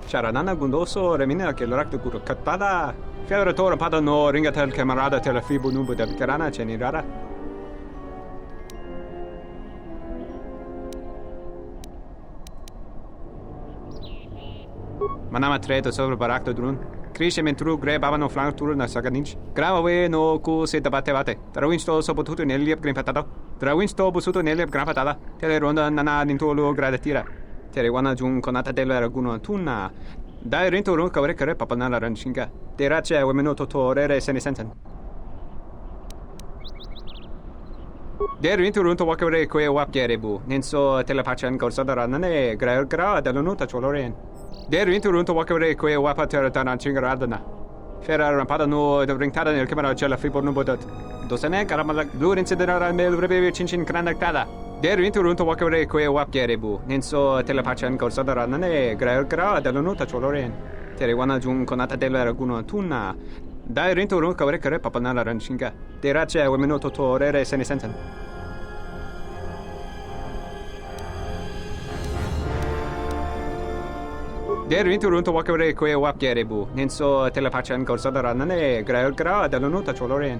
Charanana gundoso remina che l'orecto curo cattada. Fiore toro padano ringatel camarada te la fibo nubo del carana cenirara. Manama treto sobre barakto drun. Krishe mentru gre babano flank tur na saganinch. Grava we no ku se tabate bate. Trawinsto sopotuto neliep green patado. Trawinsto busuto neliep gran patada. Tele ronda nana nintolo gradatira. Tere wana jun konata della raguno tunna. Dai rinto run kavre kare papanala ranchinga. Terace wemeno toto rere sene senten. Der rinto run to wakare kwe wap gerebu. Nenso telepachan korsada nane gra dalonuta choloren. Der rinto run to wakare kwe wapa terata ranchinga radana. Fera rampada no de ringtada nel camera cella fibo no bodot. Dosene karamala blur incidera mel rebe chinchin kranaktada. Der rinto run to wakare kwe wap gerebu. Nenso telepachan korsada nane gra dalonuta choloren. Tere wana jun konata della raguno tunna. Dai rinto run kavre kare papanala ranchinga. Terace wemeno toto rere sene senten. Der rinto run to wakare kwe wap gerebu. Nenso telepachan korsada nane gra dalonuta choloren.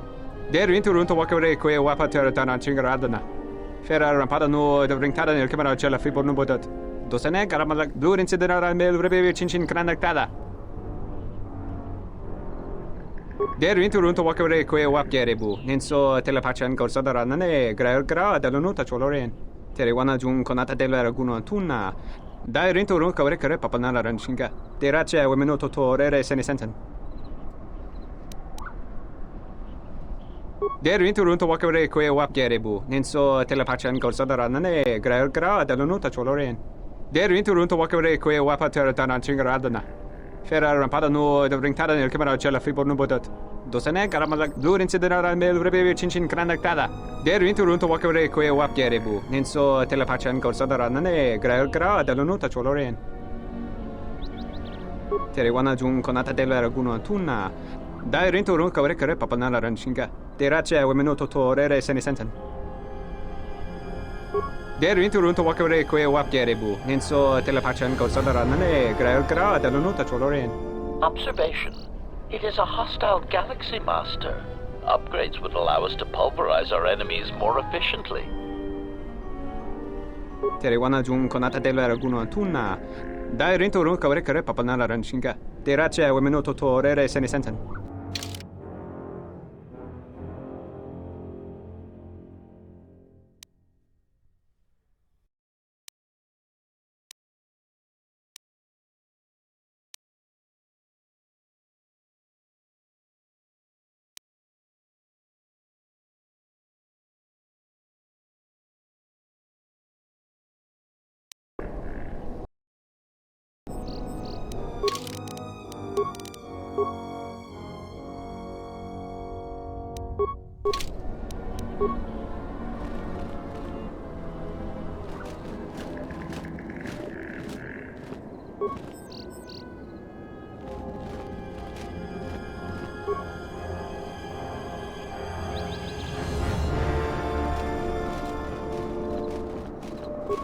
Der rinto run to wakare kwe wapa terata ranchinga radana. Fera rampada no de ringtada nel camera cella fibo no bodot. Dosene karamala blur incidera mel rebe chinchin kranaktada. Der rinto run to wakare kwe wap gerebu. Nenso telepachan korsada nane gra dalonuta choloren. Tere wana jun konata della raguno tunna. Dai rinto run kavre kare papanala ranchinga. Terace wemeno toto rere sene senten. Der rinto run to wakare kwe wap gerebu. Nenso telepachan korsada nane gra dalonuta choloren. Der rinto run to wakare kwe wapa terata ranchinga radana. Fera rampada no de ringtada nel camera cella fibo no bodot. Dosene karamala blur incidera mel rebe chinchin kranaktada. Der rinto run to wakare kwe wap gerebu. Nenso telepachan korsada nane gra dalonuta choloren. Tere wana jun konata della raguno tunna. Dai rinto run kavre kare papanala ranchinga. Terace wemeno toto rere sene senten. Der rinto run to wakare kwe wap gerebu. Nenso telepachan korsada nane gra dalonuta choloren. Observation. It is a hostile galaxy master. Upgrades would allow us to pulverize our enemies more efficiently. Tere wana jun konata della raguno tunna. Dai rinto run kavre kare papanala ranchinga. Terace wemeno toto rere sene senten.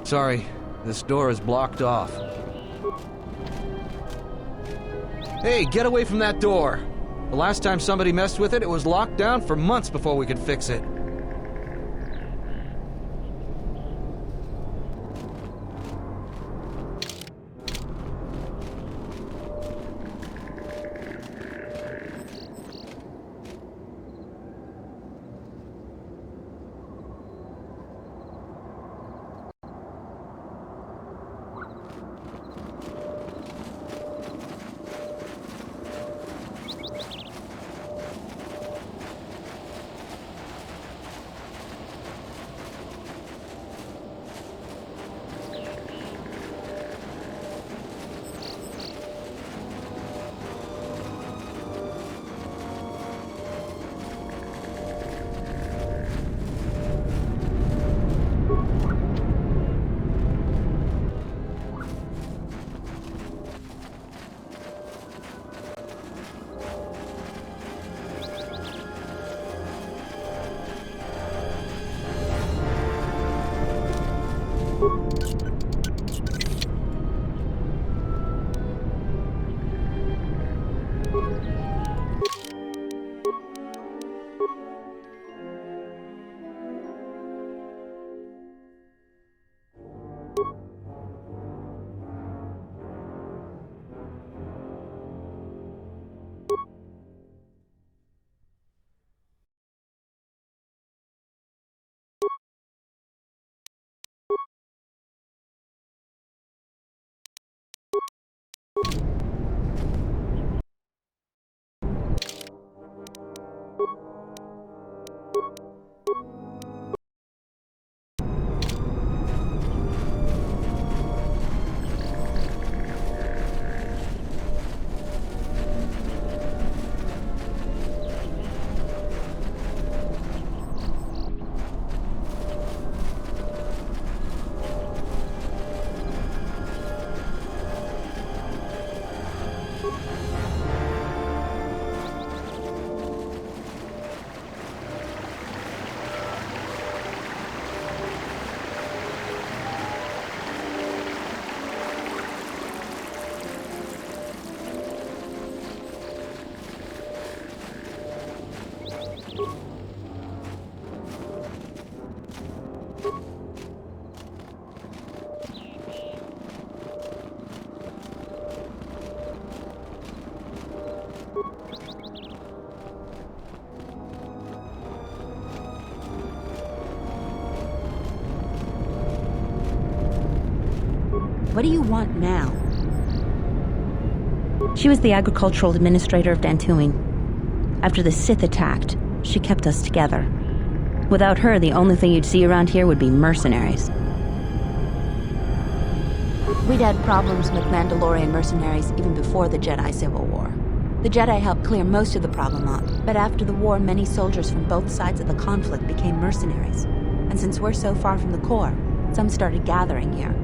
Sorry, this door is blocked off. Hey, get away from that door! The last time somebody messed with it, it was locked down for months before we could fix it. What do you want now? She was the agricultural administrator of Dantooine. After the Sith attacked, she kept us together. Without her, the only thing you'd see around here would be mercenaries. We'd had problems with Mandalorian mercenaries even before the Jedi Civil War. The Jedi helped clear most of the problem up, but after the war, many soldiers from both sides of the conflict became mercenaries. And since we're so far from the core, some started gathering here.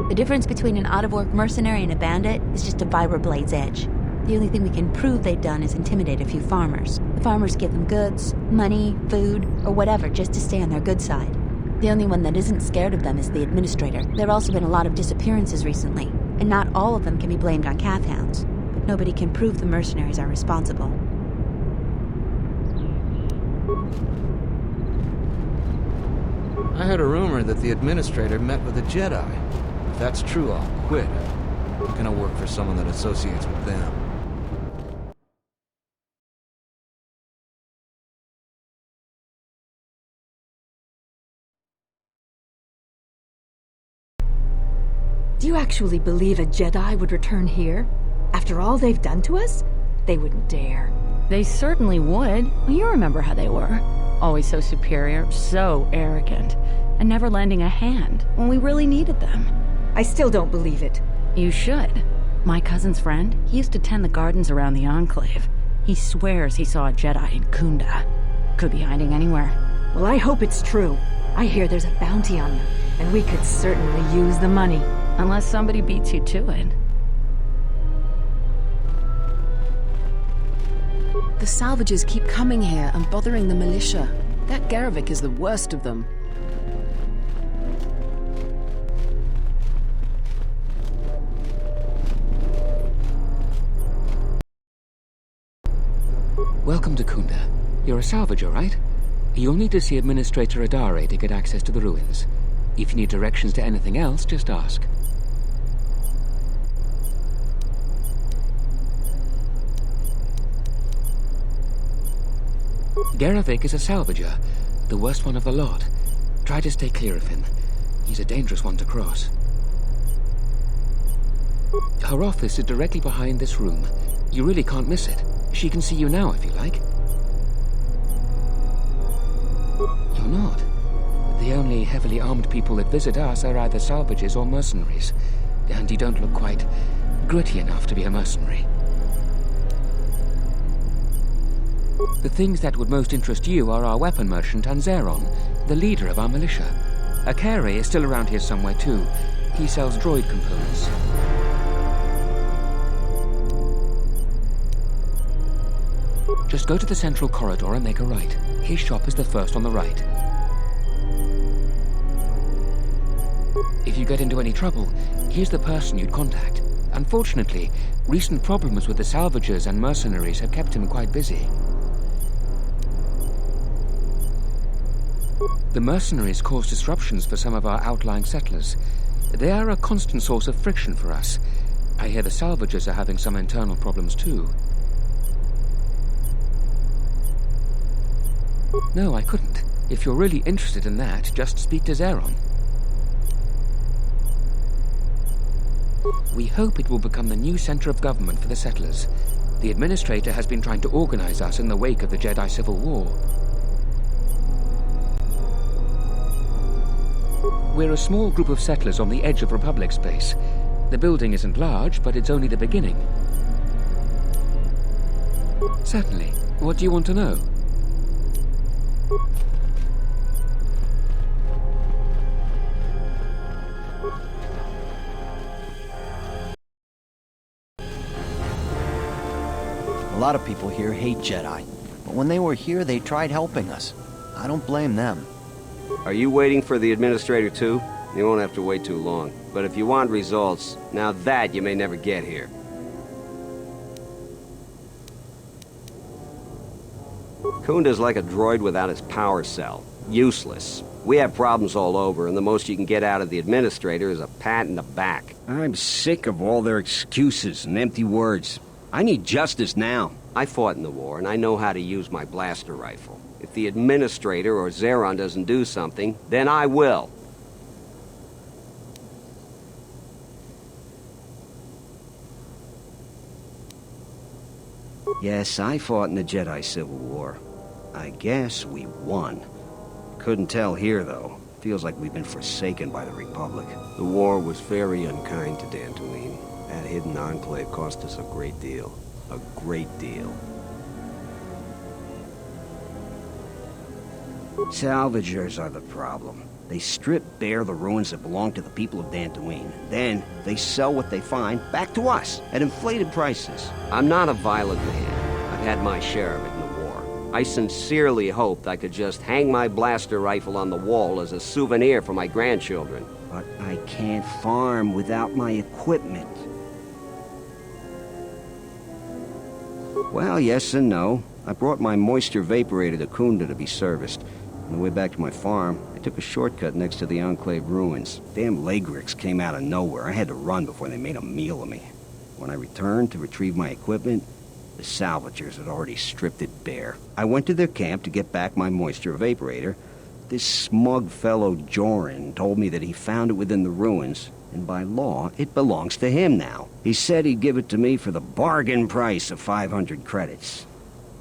The difference between an out-of-work mercenary and a bandit is just a vibra-blade's edge. The only thing we can prove they've done is intimidate a few farmers. The farmers give them goods, money, food, or whatever just to stay on their good side. The only one that isn't scared of them is the administrator. There have also been a lot of disappearances recently, and not all of them can be blamed on Cath hounds. But nobody can prove the mercenaries are responsible. I heard a rumor that the administrator met with a Jedi. If that's true, I'll quit. I'm gonna work for someone that associates with them. Do you actually believe a Jedi would return here? After all they've done to us? They wouldn't dare. They certainly would. You remember how they were. Always so superior, so arrogant, and never lending a hand when we really needed them. I still don't believe it. You should. My cousin's friend, he used to tend the gardens around the Enclave. He swears he saw a Jedi in Kunda. Could be hiding anywhere. Well, I hope it's true. I hear there's a bounty on them, and we could certainly use the money. Unless somebody beats you to it. The salvages keep coming here and bothering the militia. That Garevik is the worst of them. Welcome to Kunda. You're a salvager, right? You'll need to see Administrator Adare to get access to the ruins. If you need directions to anything else, just ask. Garevik is a salvager, the worst one of the lot. Try to stay clear of him. He's a dangerous one to cross. Her office is directly behind this room. You really can't miss it. She can see you now if you like. You're not. The only heavily armed people that visit us are either salvagers or mercenaries. And you don't look quite gritty enough to be a mercenary. The things that would most interest you are our weapon merchant Anzeron, the leader of our militia. Akere is still around here somewhere too. He sells droid components. Just go to the central corridor and make a right. His shop is the first on the right. If you get into any trouble, here's the person you'd contact. Unfortunately, recent problems with the salvagers and mercenaries have kept him quite busy. The mercenaries cause disruptions for some of our outlying settlers. They are a constant source of friction for us. I hear the salvagers are having some internal problems too. No, I couldn't. If you're really interested in that, just speak to Zeron. We hope it will become the new center of government for the settlers. The Administrator has been trying to organize us in the wake of the Jedi Civil War. We're a small group of settlers on the edge of Republic space. The building isn't large, but it's only the beginning. Certainly. What do you want to know? A lot of people here hate Jedi, but when they were here, they tried helping us. I don't blame them. Are you waiting for the Administrator too? You won't have to wait too long. But if you want results, now that you may never get here. Kunda's like a droid without his power cell. Useless. We have problems all over, and the most you can get out of the Administrator is a pat in the back. I'm sick of all their excuses and empty words. I need justice now. I fought in the war, and I know how to use my blaster rifle. If the Administrator or Zeron doesn't do something, then I will. Yes, I fought in the Jedi Civil War. I guess we won. Couldn't tell here, though. Feels like we've been forsaken by the Republic. The war was very unkind to Dantooine. That hidden enclave cost us a great deal. A great deal. Salvagers are the problem. They strip bare the ruins that belong to the people of Dantooine. Then, they sell what they find back to us at inflated prices. I'm not a violent man. I've had my share of it in the war. I sincerely hoped I could just hang my blaster rifle on the wall as a souvenir for my grandchildren. But I can't farm without my equipment. Well, yes and no. I brought my moisture vaporator to Kunda to be serviced. On the way back to my farm, I took a shortcut next to the Enclave ruins. Damn Lagrix came out of nowhere. I had to run before they made a meal of me. When I returned to retrieve my equipment, the salvagers had already stripped it bare. I went to their camp to get back my moisture vaporator. This smug fellow Joran told me that he found it within the ruins, and by law, it belongs to him now. He said he'd give it to me for the bargain price of 500 credits.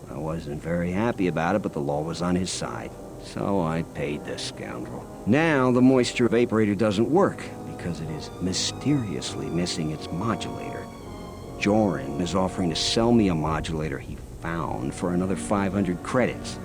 I wasn't very happy about it, but the law was on his side. So I paid this scoundrel. Now the moisture vaporator doesn't work because it is mysteriously missing its modulator. Joran is offering to sell me a modulator he found for another 500 credits.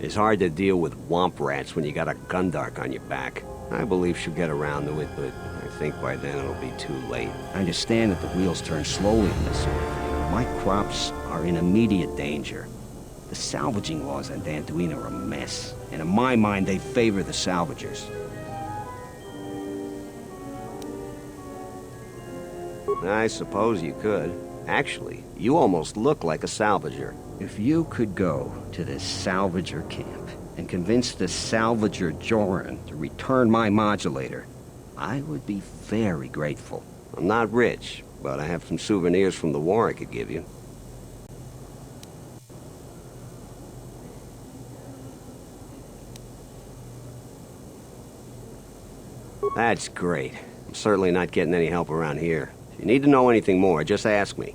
It's hard to deal with womp rats when you got a Gundark on your back. I believe she'll get around to it, but I think by then it'll be too late. I understand that the wheels turn slowly in this sort of thing. My crops are in immediate danger. The salvaging laws on Dantooine are a mess, and in my mind, they favor the salvagers. I suppose you could. Actually, you almost look like a salvager. If you could go to this salvager camp and convince the salvager Joran to return my modulator, I would be very grateful. I'm not rich, but I have some souvenirs from the war I could give you. That's great. I'm certainly not getting any help around here. If you need to know anything more, just ask me.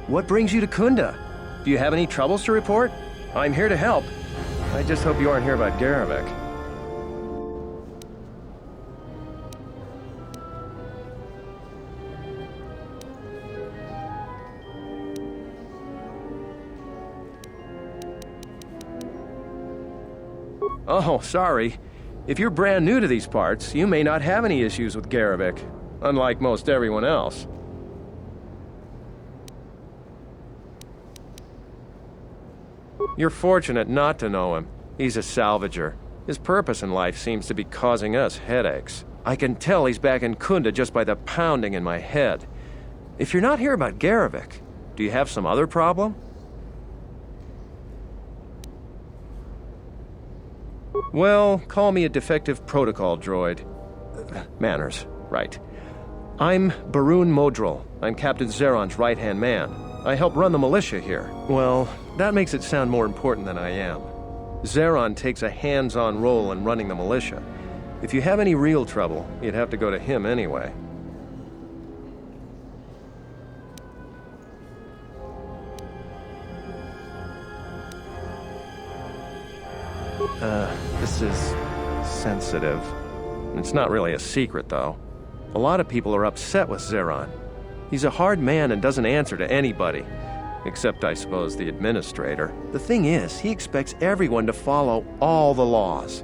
What brings you to Kunda? Do you have any troubles to report? I'm here to help. I just hope you aren't here about Garevik. Oh, sorry. If you're brand new to these parts, you may not have any issues with Garevik, unlike most everyone else. You're fortunate not to know him. He's a salvager. His purpose in life seems to be causing us headaches. I can tell he's back in Kunda just by the pounding in my head. If you're not here about Garevik, do you have some other problem? Well, call me a defective protocol droid. Manners, right. I'm Barun Modril. I'm Captain Zeron's right-hand man. I help run the militia here. Well, that makes it sound more important than I am. Zeron takes a hands-on role in running the militia. If you have any real trouble, you'd have to go to him anyway. This is sensitive. It's not really a secret, though. A lot of people are upset with Zeron. He's a hard man and doesn't answer to anybody. Except, I suppose, the administrator. The thing is, he expects everyone to follow all the laws.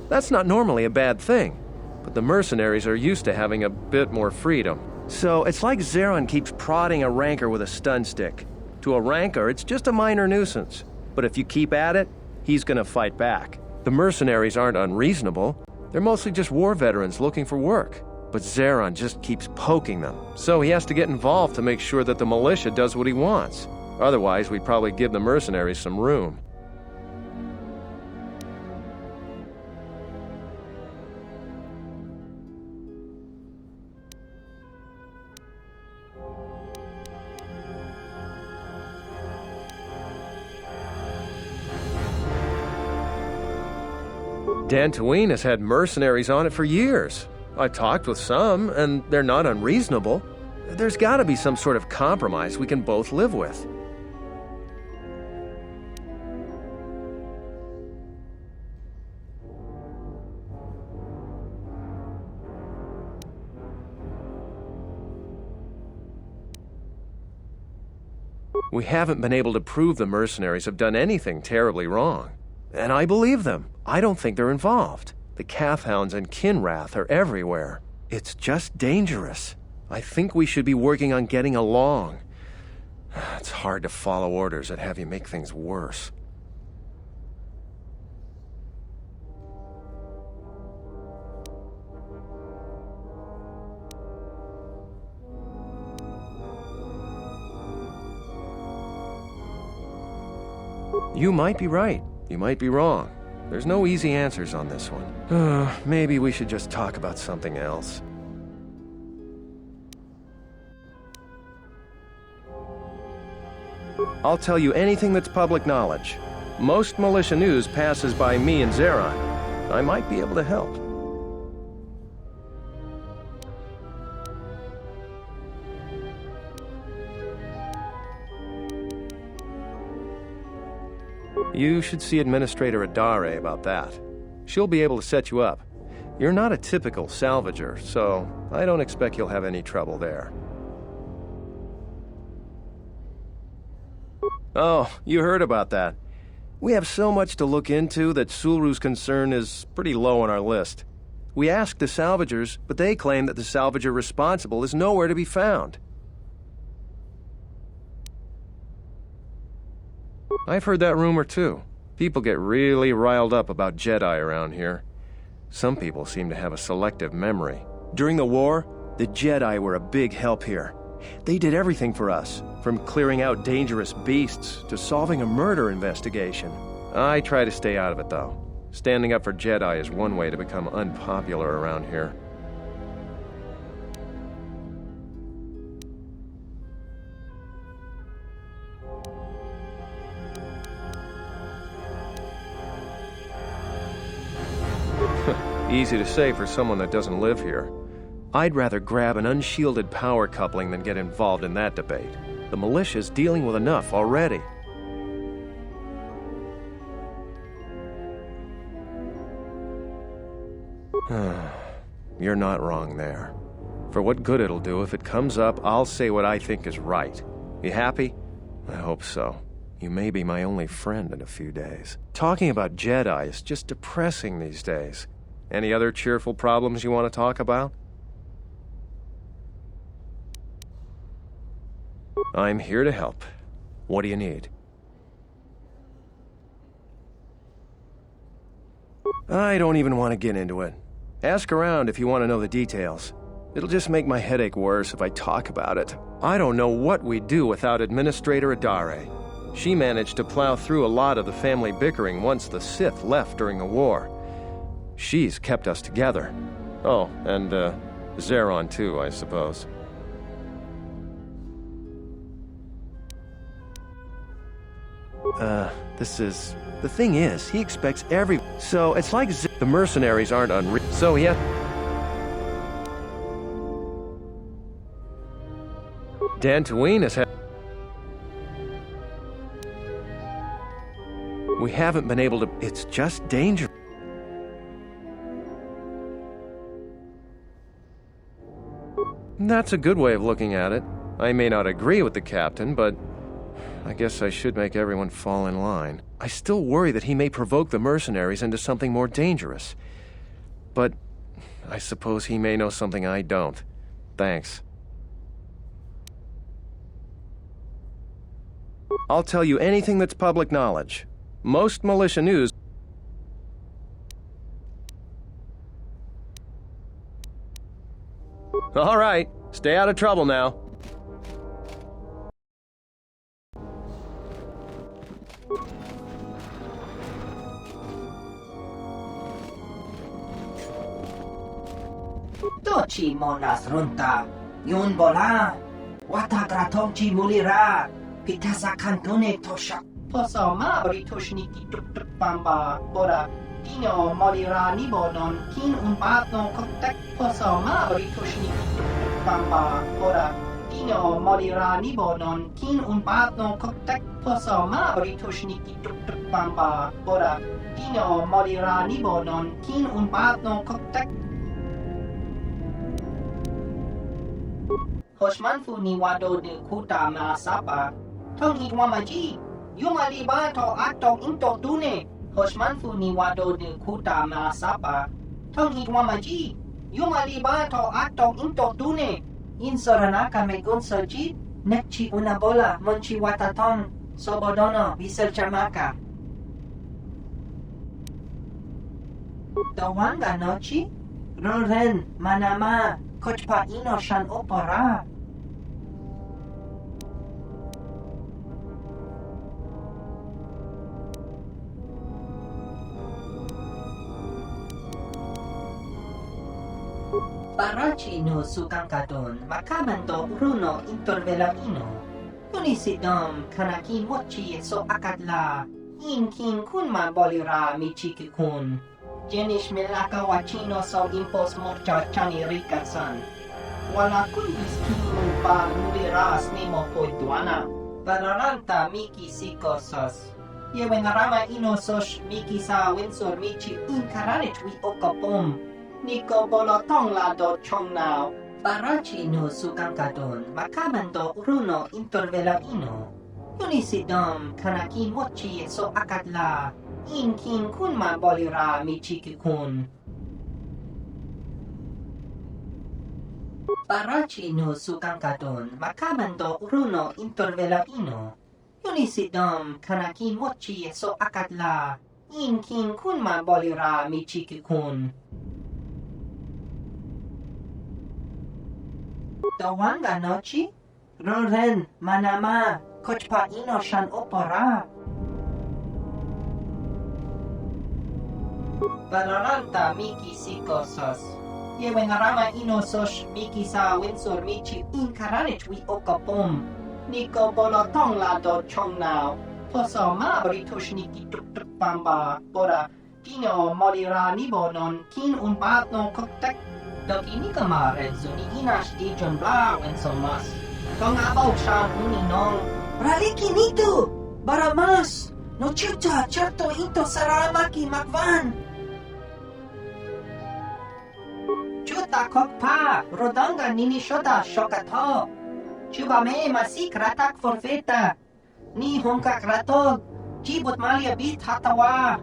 That's not normally a bad thing, but the mercenaries are used to having a bit more freedom. So it's like Zeron keeps prodding a rancor with a stun stick. To a rancor, it's just a minor nuisance. But if you keep at it, he's gonna fight back. The mercenaries aren't unreasonable. They're mostly just war veterans looking for work. But Zeron just keeps poking them, so he has to get involved to make sure that the militia does what he wants. Otherwise, we'd probably give the mercenaries some room. Dantooine has had mercenaries on it for years. I've talked with some, and they're not unreasonable. There's got to be some sort of compromise we can both live with. We haven't been able to prove the mercenaries have done anything terribly wrong. And I believe them. I don't think they're involved. The Kathhounds and Kinrath are everywhere. It's just dangerous. I think we should be working on getting along. It's hard to follow orders that have you make things worse. You might be right. You might be wrong. There's no easy answers on this one. Maybe we should just talk about something else. I'll tell you anything that's public knowledge. Most militia news passes by me and Zeron. I might be able to help. You should see Administrator Adare about that. She'll be able to set you up. You're not a typical salvager, so I don't expect you'll have any trouble there. Oh, you heard about that. We have so much to look into that Sulru's concern is pretty low on our list. We asked the salvagers, but they claim that the salvager responsible is nowhere to be found. I've heard that rumor too. People get really riled up about Jedi around here. Some people seem to have a selective memory. During the war, the Jedi were a big help here. They did everything for us, from clearing out dangerous beasts to solving a murder investigation. I try to stay out of it though. Standing up for Jedi is one way to become unpopular around here. Easy to say for someone that doesn't live here. I'd rather grab an unshielded power coupling than get involved in that debate. The militia's dealing with enough already. You're not wrong there. For what good it'll do, if it comes up, I'll say what I think is right. You happy? I hope so. You may be my only friend in a few days. Talking about Jedi is just depressing these days. Any other cheerful problems you want to talk about? I'm here to help. What do you need? I don't even want to get into it. Ask around if you want to know the details. It'll just make my headache worse if I talk about it. I don't know what we'd do without Administrator Adare. She managed to plow through a lot of the family bickering once the Sith left during the war. She's kept us together. Oh, and, Zeron too, I suppose. The thing is, he expects so it's like the mercenaries aren't unreal. So he has... Dantooine has had... We haven't been able to... It's just dangerous. That's a good way of looking at it. I may not agree with the captain, but I guess I should make everyone fall in line. I still worry that he may provoke the mercenaries into something more dangerous. But I suppose he may know something I don't. Thanks. I'll tell you anything that's public knowledge. Most militia news... All right, stay out of trouble now. Tochi monas runta, yun bola, watagratonchi mulira, pitasa kantone tosha, posoma britushniki tuk bamba, bora, dino molira nibonon, kin patno koktek, posoma britushniki tuk bamba, bora, dino molira nibonon, kin patno koktek, posoma britushniki tuk bamba, bora, dino molira nibonon, kin patno koktek, Hoshmanfu ni wado de kuta maasapa. Tong hitwamaji. Yumaliba to atong into tune. Hoshmanfu ni wado de kuta maasapa. Tong hitwamaji. Yumaliba to atong into tune. Insoranaka megunsoji. Nekchi unabola monchi wataton. Sobodono biselchamaka. Dawanga nochi. Roren manama. Kochpa ino shan opora. Barachi no sukangkadon, makamando runo intervelaino. Unisidom kanaki mochi so akadla. Inkin kunma bolira michiki kun. Jenish melaka wachino so impos morcha chani rikasan. Wala kun iskin pa nuliras ni mo poituana. Bararanta miki sikosas. Yewenarama inosos miki sa winsor michi inkaranit wi okapom. Niko bolotong la do chongnao. Barachi no sukangkadon, makamando runo intervela ino. Unisidom kanaki mochi so akadla. Inkin kunma bolira michiki kun. Barachi no sukangkadon, makamando runo intervela ino. Unisidom kanaki mochi so akadla. Inkin kunma bolira michiki kun. Dawanga nochi? Roren manama kochpa ino shan opora. Valoranta miki sikosas. Yewenarama inosos miki sa winsor michi inkaranit wi okapom. Niko bolotong la do chongnao. Poso ma britushniki tuk bamba. Bora dino molira nibonon kin patno koktek. Doki nikama redzuni inash di John Bla wensomas. Tong abaw shan uninong. Raliki nito! Baramas! No chucha certo ito saramaki makvan! Chuta kokpa, rodanga nini shoda shokato. Chubame masik ratak forfeta. Ni honka kratog, jibut malia bit hatawa.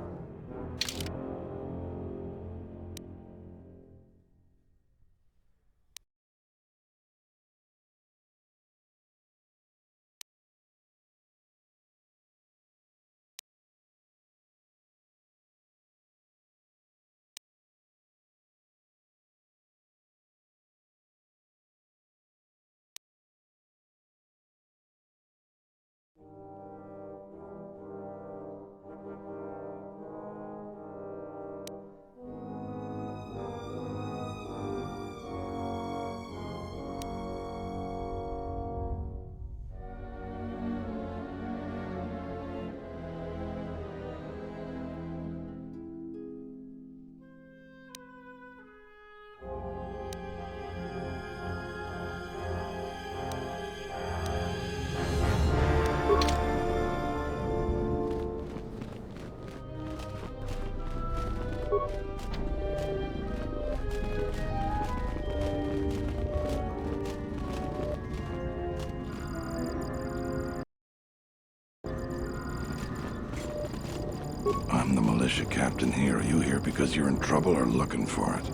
I'm the militia captain here. Are you here because you're in trouble or looking for it?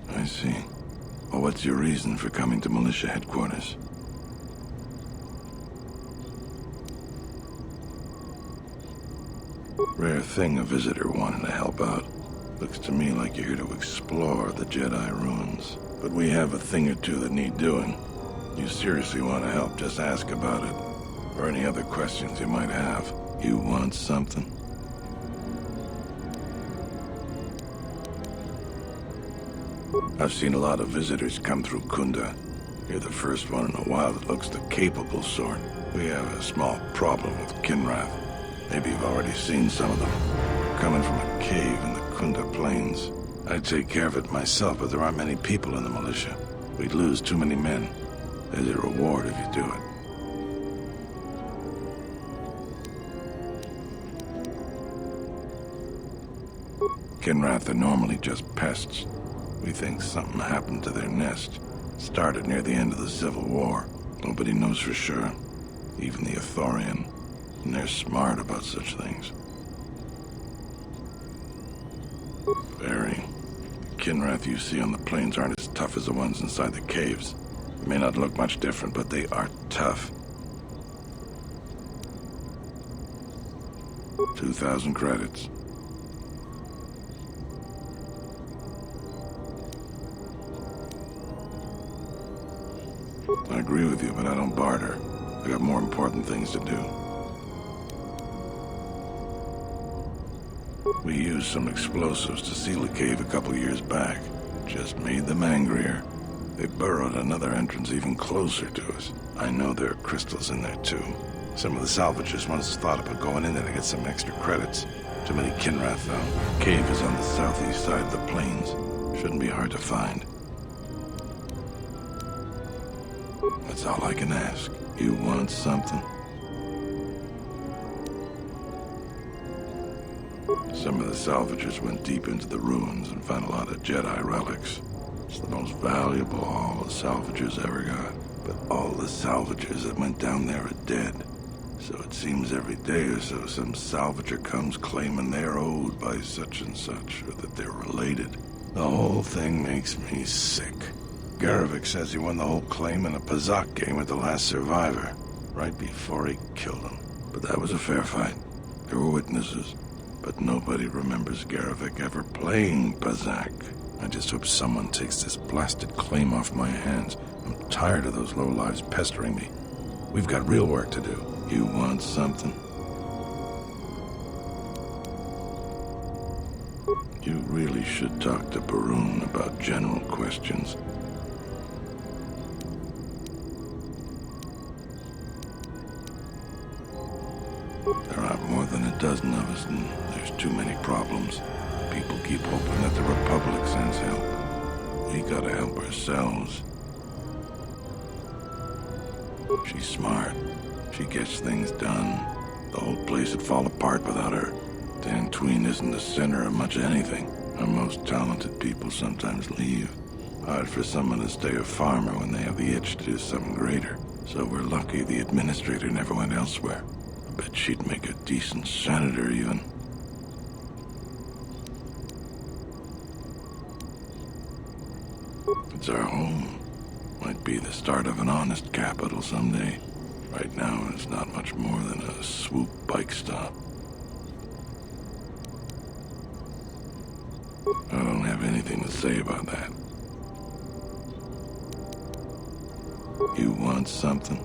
I see. Well, what's your reason for coming to militia headquarters? Rare thing a visitor wanting to help out. Looks to me like you're here to explore the Jedi ruins. But we have a thing or two that need doing. You seriously want to help, just ask about it. Or any other questions you might have. You want something? I've seen a lot of visitors come through Kunda. You're the first one in a while that looks the capable sort. We have a small problem with Kinrath. Maybe you've already seen some of them. Coming from a cave in the Kunda Plains. I'd take care of it myself, but there aren't many people in the militia. We'd lose too many men. There's a reward if you do it. Kinrath are normally just pests. We think something happened to their nest. Started near the end of the Civil War. Nobody knows for sure. Even the Ithorian. And they're smart about such things. Very. The Kinrath you see on the plains aren't as tough as the ones inside the caves. They may not look much different, but they are tough. 2,000 credits. I agree with you, but I don't barter. I got more important things to do. We used some explosives to seal a cave a couple years back. Just made them angrier. They burrowed another entrance even closer to us. I know there are crystals in there too. Some of the salvagers once thought about going in there to get some extra credits. Too many Kinrath though. Cave is on the southeast side of the plains. Shouldn't be hard to find. That's all I can ask. You want something? Some of the salvagers went deep into the ruins and found a lot of Jedi relics. It's the most valuable haul the salvagers ever got. But all the salvagers that went down there are dead. So it seems every day or so some salvager comes claiming they're owed by such and such, or that they're related. The whole thing makes me sick. Garvik says he won the whole claim in a Pazak game with the last survivor, right before he killed him. But that was a fair fight. There were witnesses, but nobody remembers Garvik ever playing Pazak. I just hope someone takes this blasted claim off my hands. I'm tired of those lowlives pestering me. We've got real work to do. You want something? You really should talk to Barun about general questions. There aren't more than a dozen of us, and there's too many problems. People keep hoping that the Republic sends help. We gotta help ourselves. She's smart. She gets things done. The whole place would fall apart without her. Dantooine isn't the center of much anything. Our most talented people sometimes leave. Hard for someone to stay a farmer when they have the itch to do something greater. So we're lucky the administrator never went elsewhere. I bet she'd make a decent senator, even. It's our home. Might be the start of an honest capital someday. Right now, it's not much more than a swoop bike stop. I don't have anything to say about that. You want something?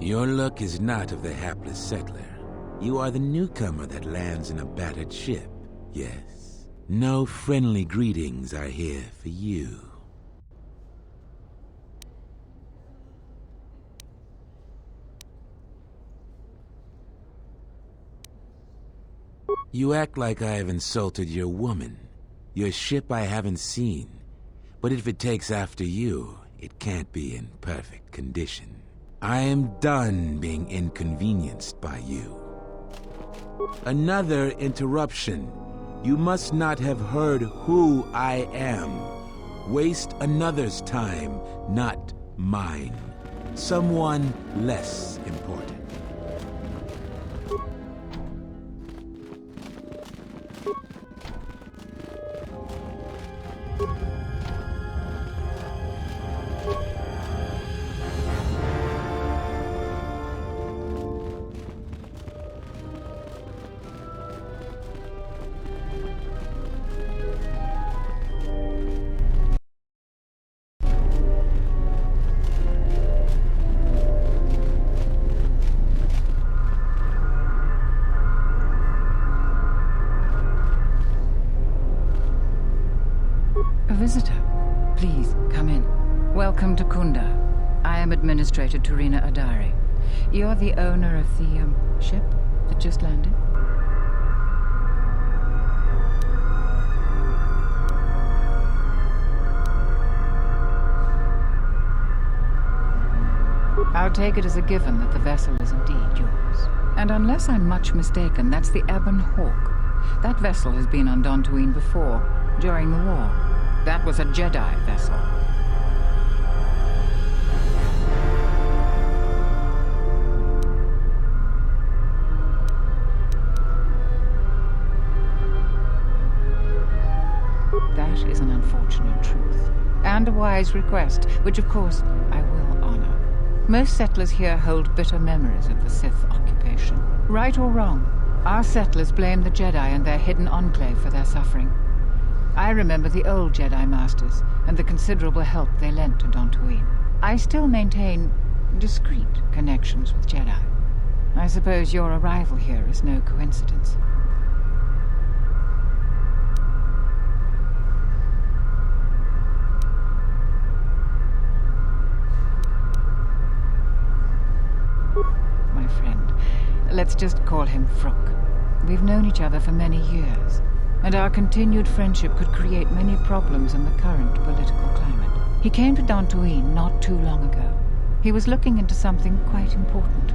Your luck is not of the hapless settler. You are the newcomer that lands in a battered ship, yes. No friendly greetings are here for you. You act like I have insulted your woman. Your ship I haven't seen. But if it takes after you, it can't be in perfect condition. I am done being inconvenienced by you. Another interruption. You must not have heard who I am. Waste another's time, not mine. Someone less important. A visitor. Please, come in. Welcome to Kunda. I am Administrator Turina Adari. You're the owner of the, ship that just landed? I'll take it as a given that the vessel is indeed yours. And unless I'm much mistaken, that's the Ebon Hawk. That vessel has been on Dantooine before, during the war. That was a Jedi vessel. That is an unfortunate truth. And a wise request, which of course I will honor. Most settlers here hold bitter memories of the Sith occupation. Right or wrong, our settlers blame the Jedi and their hidden enclave for their suffering. I remember the old Jedi Masters and the considerable help they lent to Dantooine. I still maintain discreet connections with Jedi. I suppose your arrival here is no coincidence. My friend, let's just call him Vrook. We've known each other for many years. And our continued friendship could create many problems in the current political climate. He came to Dantooine not too long ago. He was looking into something quite important.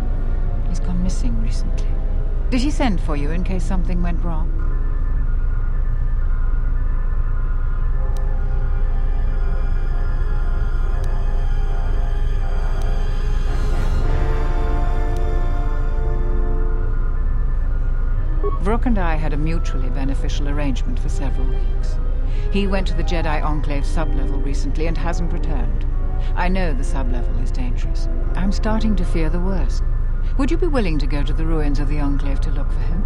He's gone missing recently. Did he send for you in case something went wrong? Vrook and I had a mutually beneficial arrangement for several weeks. He went to the Jedi Enclave sublevel recently and hasn't returned. I know the sublevel is dangerous. I'm starting to fear the worst. Would you be willing to go to the ruins of the Enclave to look for him?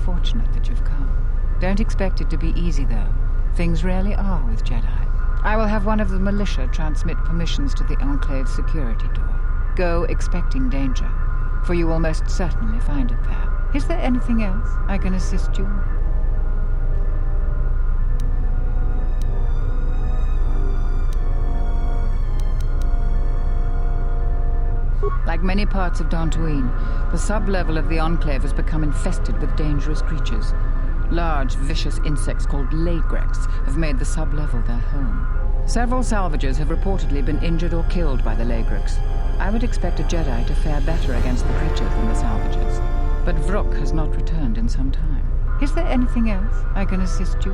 Fortunate that you've come. Don't expect it to be easy, though. Things rarely are with Jedi. I will have one of the militia transmit permissions to the Enclave security door. Go expecting danger, for you will most certainly find it there. Is there anything else I can assist you? Like many parts of Dantooine, the sublevel of the Enclave has become infested with dangerous creatures. Large, vicious insects called Laygrex have made the sublevel their home. Several salvagers have reportedly been injured or killed by the Laygrex. I would expect a Jedi to fare better against the creatures than the salvagers. But Vrook has not returned in some time. Is there anything else I can assist you?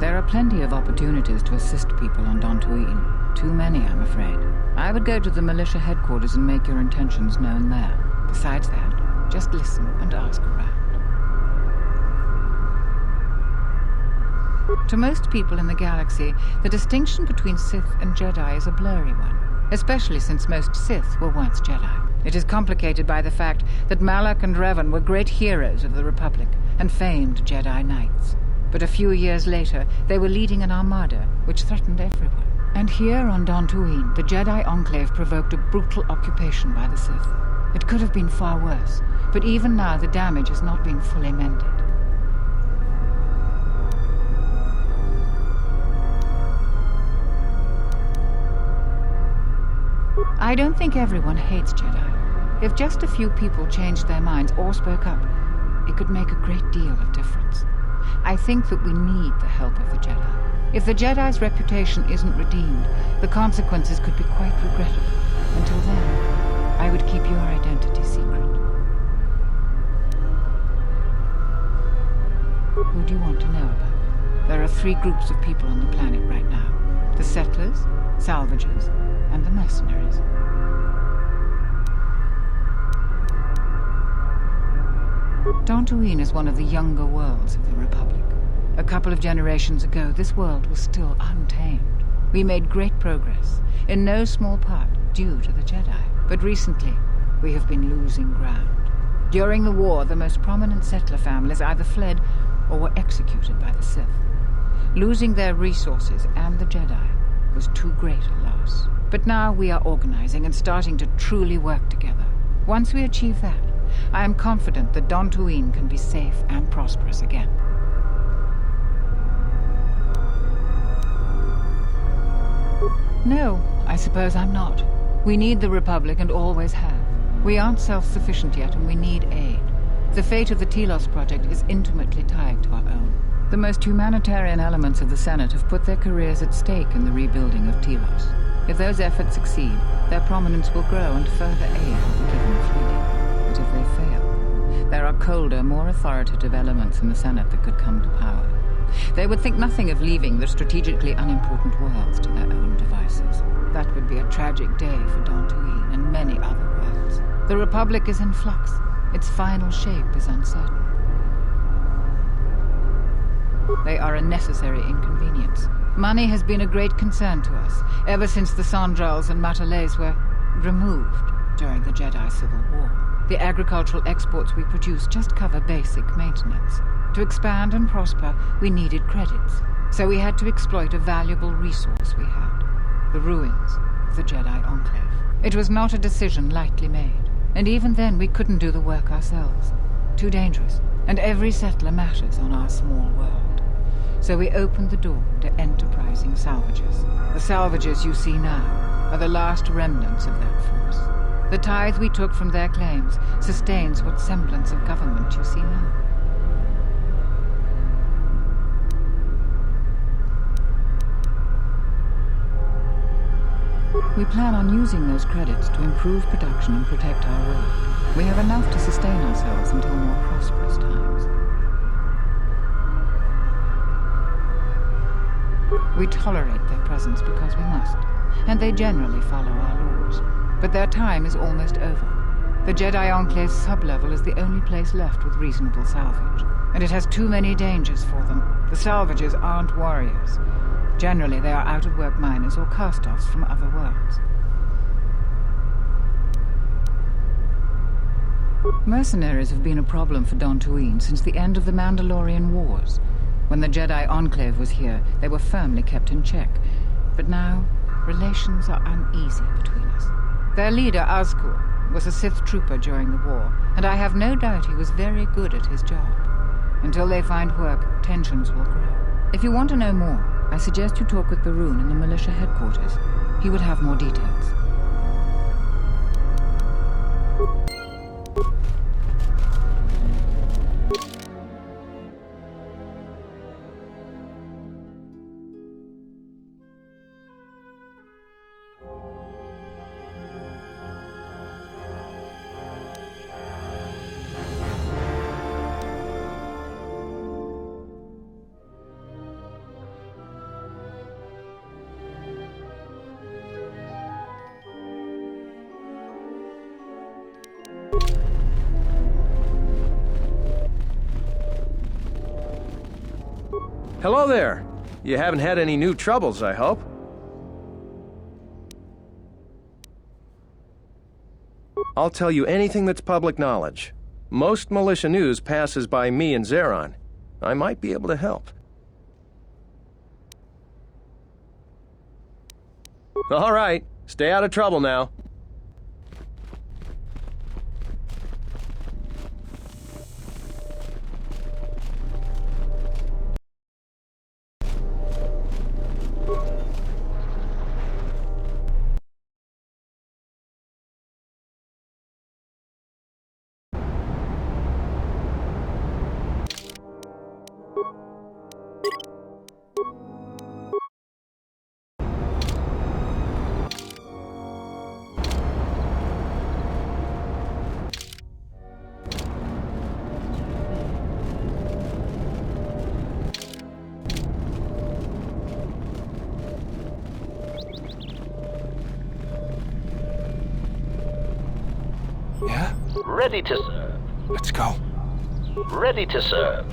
There are plenty of opportunities to assist people on Dantooine. Too many, I'm afraid. I would go to the militia headquarters and make your intentions known there. Besides that, just listen and ask around. To most people in the galaxy, the distinction between Sith and Jedi is a blurry one, especially since most Sith were once Jedi. It is complicated by the fact that Malak and Revan were great heroes of the Republic and famed Jedi Knights. But a few years later, they were leading an armada which threatened everyone. And here on Dantooine, the Jedi Enclave provoked a brutal occupation by the Sith. It could have been far worse, but even now the damage has not been fully mended. I don't think everyone hates Jedi. If just a few people changed their minds or spoke up, it could make a great deal of difference. I think that we need the help of the Jedi. If the Jedi's reputation isn't redeemed, the consequences could be quite regrettable. Until then, I would keep your identity secret. Who do you want to know about? There are 3 groups of people on the planet right now. The settlers, salvagers, and the mercenaries. Dantooine is one of the younger worlds of the Republic. A couple of generations ago, this world was still untamed. We made great progress, in no small part due to the Jedi. But recently, we have been losing ground. During the war, the most prominent settler families either fled or were executed by the Sith. Losing their resources and the Jedi was too great a loss. But now we are organizing and starting to truly work together. Once we achieve that, I am confident that Dantooine can be safe and prosperous again. No, I suppose I'm not. We need the Republic and always have. We aren't self-sufficient yet and we need aid. The fate of the Telos project is intimately tied to our own. The most humanitarian elements of the Senate have put their careers at stake in the rebuilding of Telos. If those efforts succeed, their prominence will grow and further aid will be given freely. But if they fail, there are colder, more authoritative elements in the Senate that could come to power. They would think nothing of leaving the strategically unimportant worlds to their own devices. That would be a tragic day for Dantooine and many other worlds. The Republic is in flux. Its final shape is uncertain. They are a necessary inconvenience. Money has been a great concern to us, ever since the Sandrals and Matalays were removed during the Jedi Civil War. The agricultural exports we produce just cover basic maintenance. To expand and prosper, we needed credits, so we had to exploit a valuable resource we had, the ruins of the Jedi Enclave. It was not a decision lightly made, and even then we couldn't do the work ourselves. Too dangerous, and every settler matters on our small world. So we opened the door to enterprising salvagers. The salvagers you see now are the last remnants of that force. The tithe we took from their claims sustains what semblance of government you see now. We plan on using those credits to improve production and protect our world. We have enough to sustain ourselves until more prosperous times. We tolerate their presence because we must, and they generally follow our laws. But their time is almost over. The Jedi Enclave's sublevel is the only place left with reasonable salvage, and it has too many dangers for them. The salvagers aren't warriors. Generally, they are out-of-work miners or cast-offs from other worlds. Mercenaries have been a problem for Dantooine since the end of the Mandalorian Wars. When the Jedi Enclave was here, they were firmly kept in check. But now, relations are uneasy between us. Their leader, Azkul, was a Sith trooper during the war, and I have no doubt he was very good at his job. Until they find work, tensions will grow. If you want to know more, I suggest you talk with Baroon in the militia headquarters. He would have more details. Hello there! You haven't had any new troubles, I hope? I'll tell you anything that's public knowledge. Most militia news passes by me and Zeron. I might be able to help. All right, stay out of trouble now. Yeah? Ready to serve. Let's go. Ready to serve.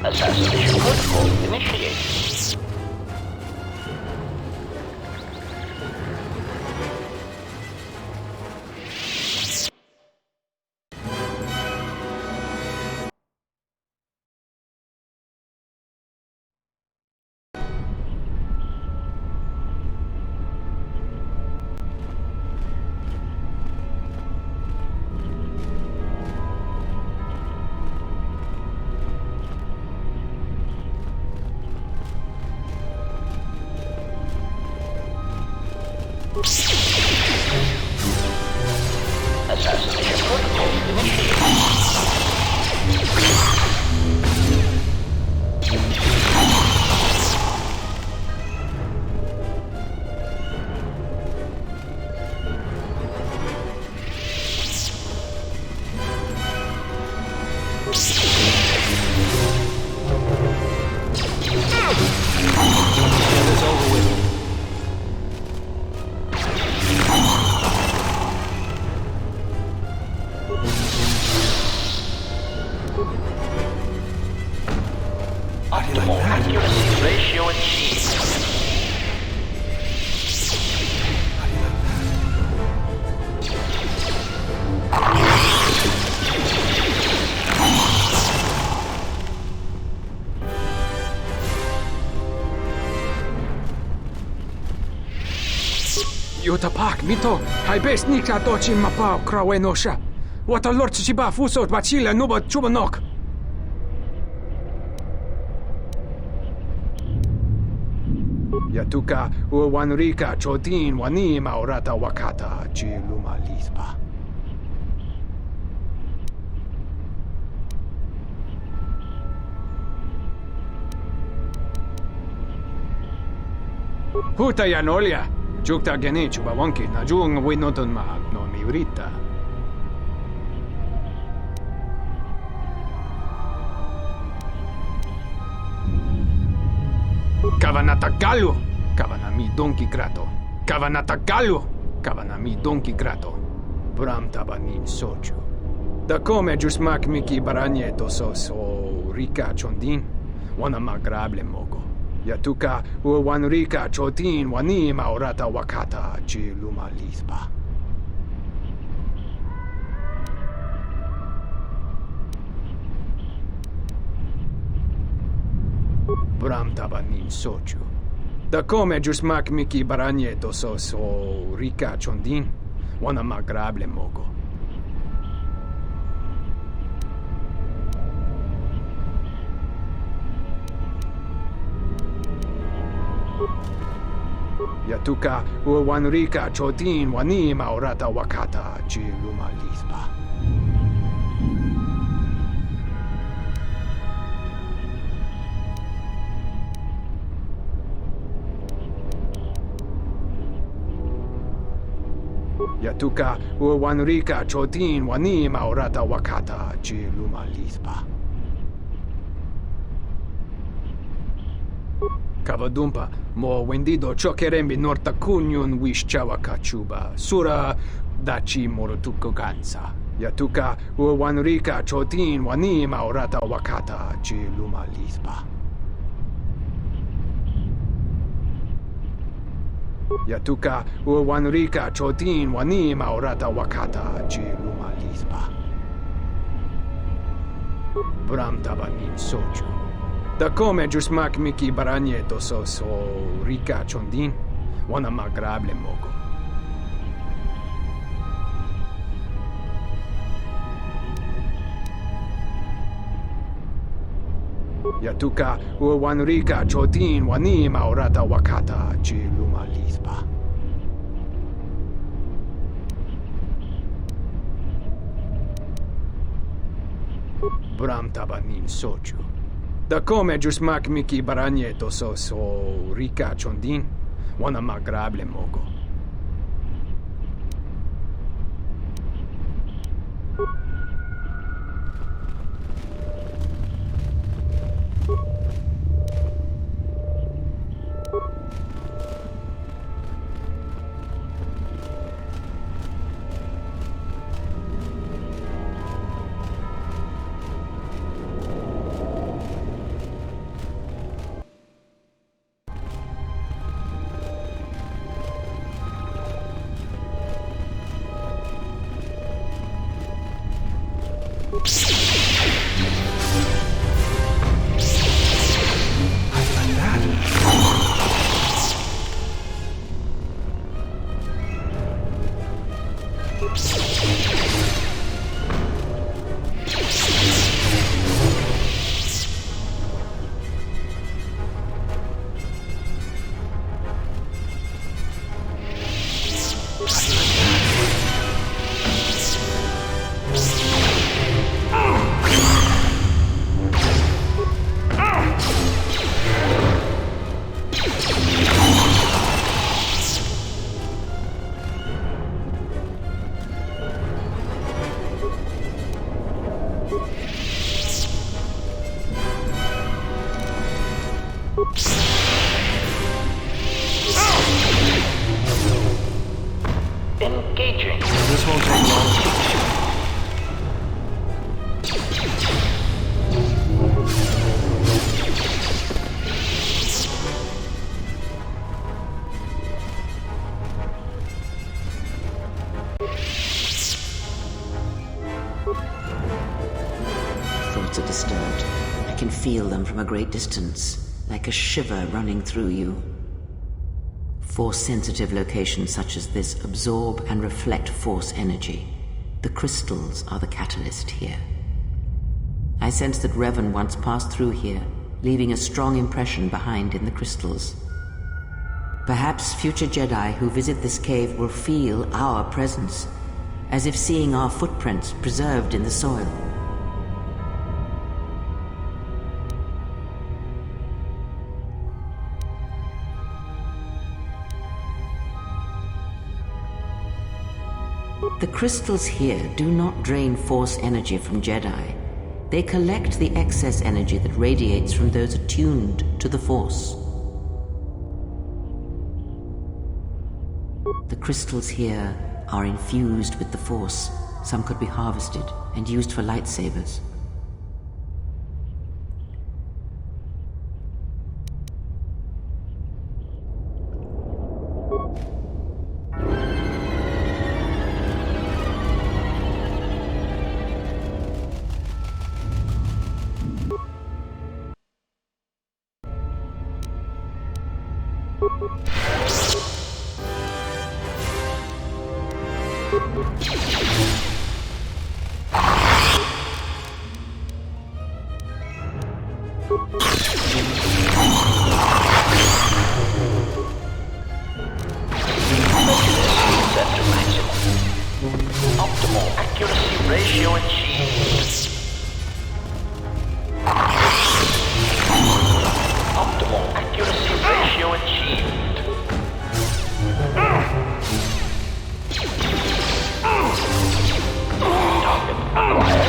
Assassination protocol initiated. Assassination protocol initiated. Get this over with. Optimal accuracy ratio achieved. Yutapak, mito, hai best nika tochi mapao krawe nosha. What a lord chiba fuso bachila nuba chubanok. Yatuka uwanrika chotin wani maurata wakata chiluma lispa. Huta yanolia. Jukta gene chuba wonki na jung winoton ma no miurita. Kavanata galu. Kavanami donki grato. Kavanatagalu! Kavanami donki grato. Bram tabanin soju. Da come jusmak miki baranye dosos o rika chondin. Wana magrable mogo. Yatuka u wanrika chotin wani maurata wakata chi luma lispa. Bram tabanin soju. Da come jusmak miki baranye dosos o rika chondin. Wana magrable mogo. Yatuka u wanrika chotin wani maurata wakata chi luma lispa. Yatuka u wanrika chotin wani maurata wakata chi luma lispa. Kavadumpa, mo wendido chokerembi norta kunyun wish chawaka chuba, sura dachi morotuko gansa. Yatuka u wanrika chotin wani maurata wakata chi luma lispa. Yatuka u wanrika chotin wani maurata wakata chi luma lispa. Bram tabanin soju. Da come jusmak miki baranye dosos o rika chondin, wana magrable mogo. Yatuka u wanrika chotin wani maurata wakata chi luma lispa. Bram tabanin soju. Da come jusmak miki baranye dosos o rika chondin, wana magrable mogo. Engaging. This won't take long. Thoughts are disturbed. I can feel them from a great distance, like a shiver running through you. Force-sensitive locations such as this absorb and reflect force energy. The crystals are the catalyst here. I sense that Revan once passed through here, leaving a strong impression behind in the crystals. Perhaps future Jedi who visit this cave will feel our presence, as if seeing our footprints preserved in the soil. The crystals here do not drain force energy from Jedi. They collect the excess energy that radiates from those attuned to the Force. The crystals here are infused with the Force. Some could be harvested and used for lightsabers. Optimal accuracy ratio achieved. Optimal accuracy ratio achieved. Target acquired.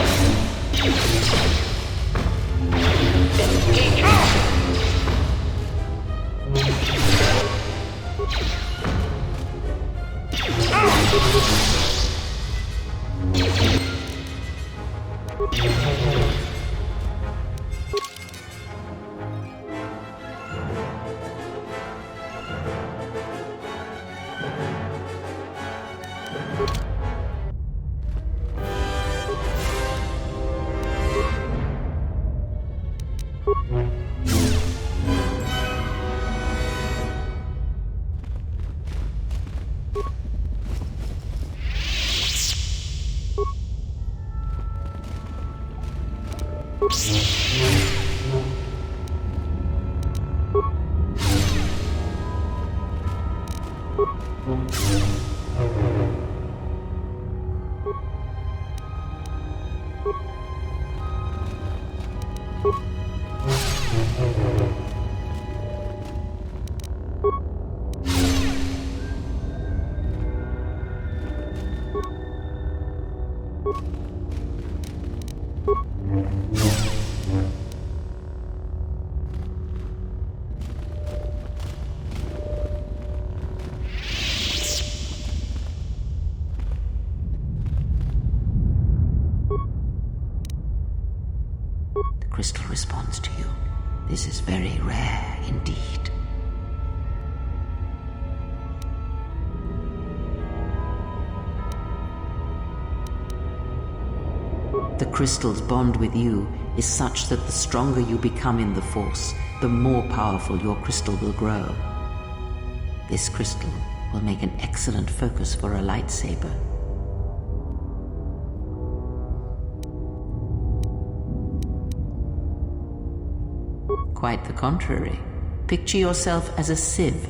Engaging. The crystal responds to you. This is very rare indeed. The crystal's bond with you is such that the stronger you become in the Force, the more powerful your crystal will grow. This crystal will make an excellent focus for a lightsaber. Quite the contrary. Picture yourself as a sieve,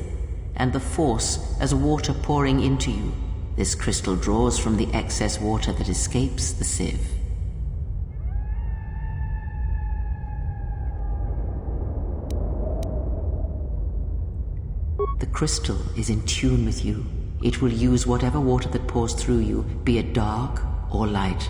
and the Force as water pouring into you. This crystal draws from the excess water that escapes the sieve. The crystal is in tune with you. It will use whatever water that pours through you, be it dark or light.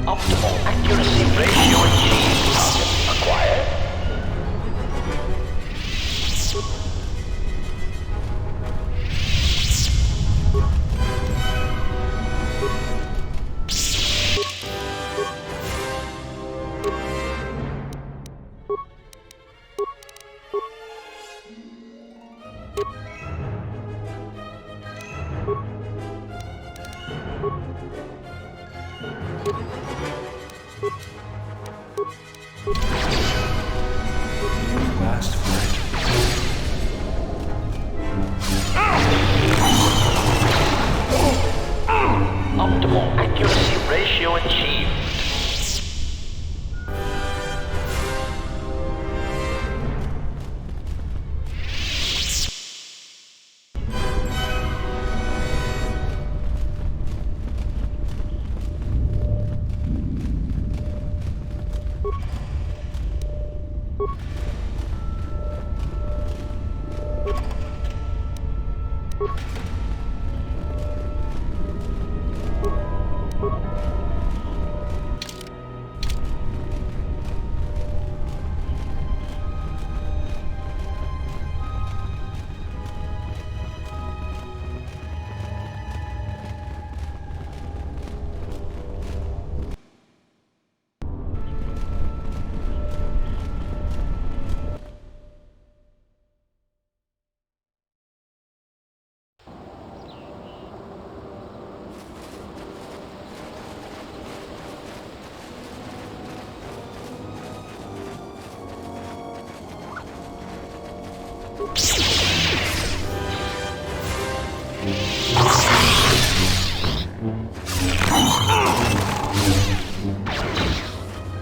Optimal accuracy ratio achieved. Target acquired.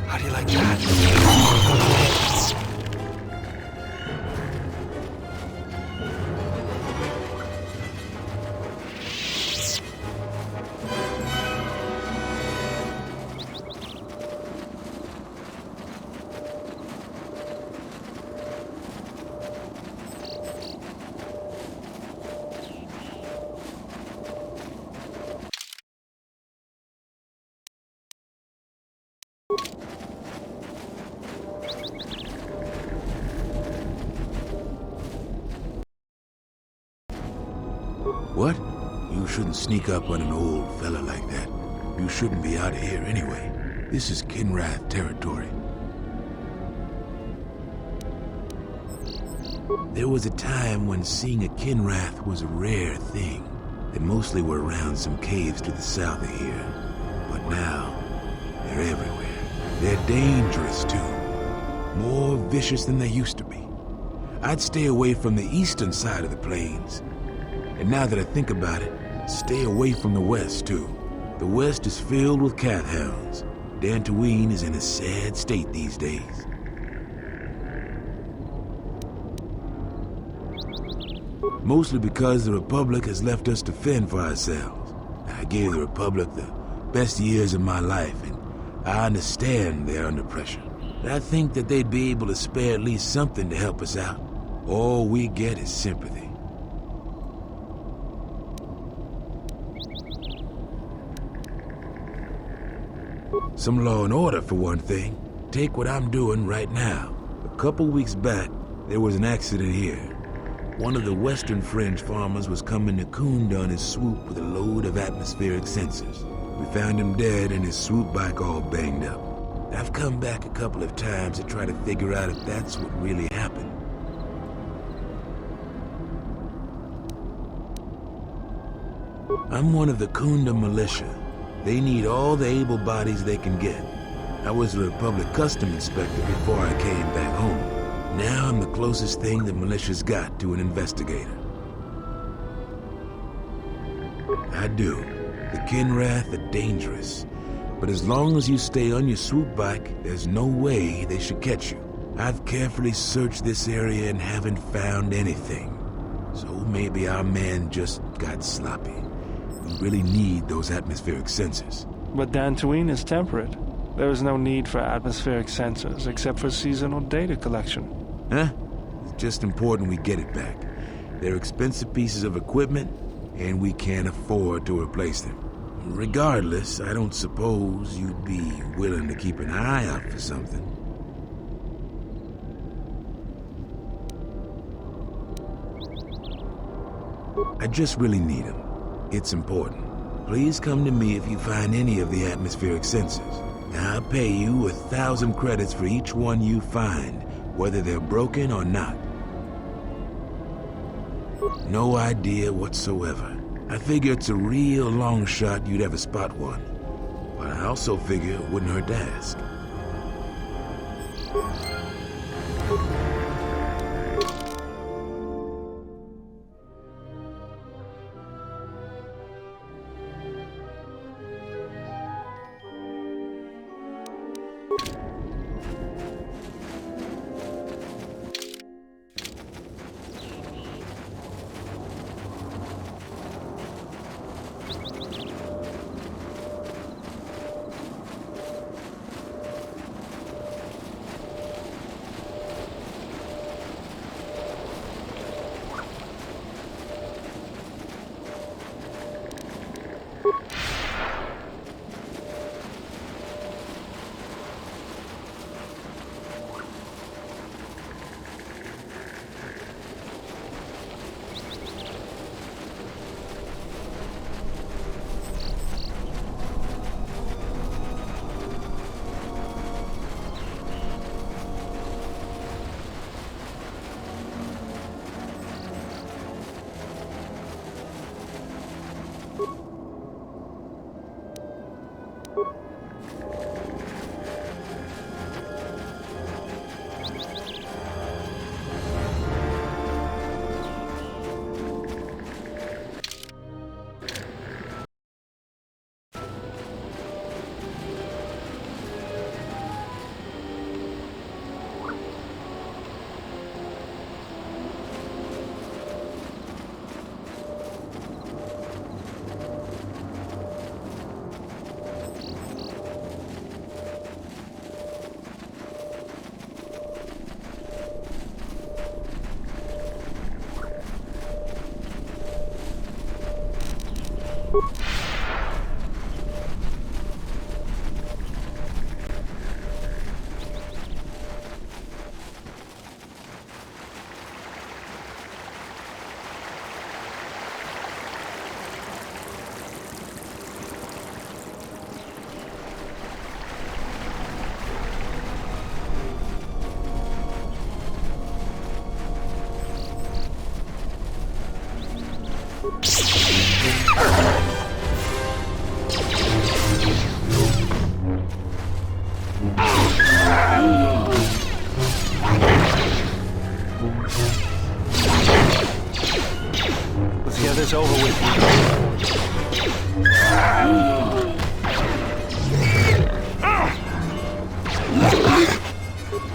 How do you like that? What? You shouldn't sneak up on an old fella like that. You shouldn't be out of here anyway. This is Kinrath territory. There was a time when seeing a Kinrath was a rare thing. They mostly were around some caves to the south of here. But now, they're everywhere. They're dangerous too. More vicious than they used to be. I'd stay away from the eastern side of the plains. And now that I think about it, stay away from the west, too. The west is filled with cat hounds. Dantooine is in a sad state these days. Mostly because the Republic has left us to fend for ourselves. I gave the Republic the best years of my life, and I understand they're under pressure. I think that they'd be able to spare at least something to help us out. All we get is sympathy. Some law and order, for one thing. Take what I'm doing right now. A couple weeks back, there was an accident here. One of the Western Fringe farmers was coming to Kunda on his swoop with a load of atmospheric sensors. We found him dead and his swoop bike all banged up. I've come back a couple of times to try to figure out if that's what really happened. I'm one of the Kunda militia. They need all the able bodies they can get. I was a Republic Custom Inspector before I came back home. Now I'm the closest thing the militia's got to an investigator. I do. The Kinrath are dangerous. But as long as you stay on your swoop bike, there's no way they should catch you. I've carefully searched this area and haven't found anything. So maybe our man just got sloppy. We really need those atmospheric sensors. But Dantooine is temperate. There is no need for atmospheric sensors except for seasonal data collection. Huh? It's just important we get it back. They're expensive pieces of equipment, and we can't afford to replace them. Regardless, I don't suppose you'd be willing to keep an eye out for something. I just really need them. It's important. Please come to me if you find any of the atmospheric sensors. I'll pay you 1,000 credits for each one you find, whether they're broken or not. No idea whatsoever. I figure it's a real long shot you'd ever spot one. But I also figure it wouldn't hurt to ask.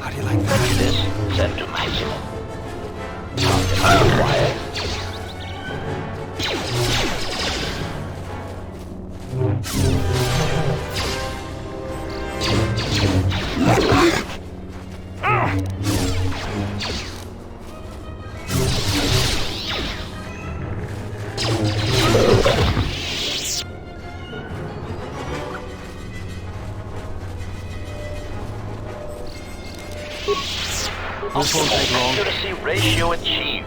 How do you like that? This set to maximum. Target acquired. This won't take long. Accuracy ratio achieved.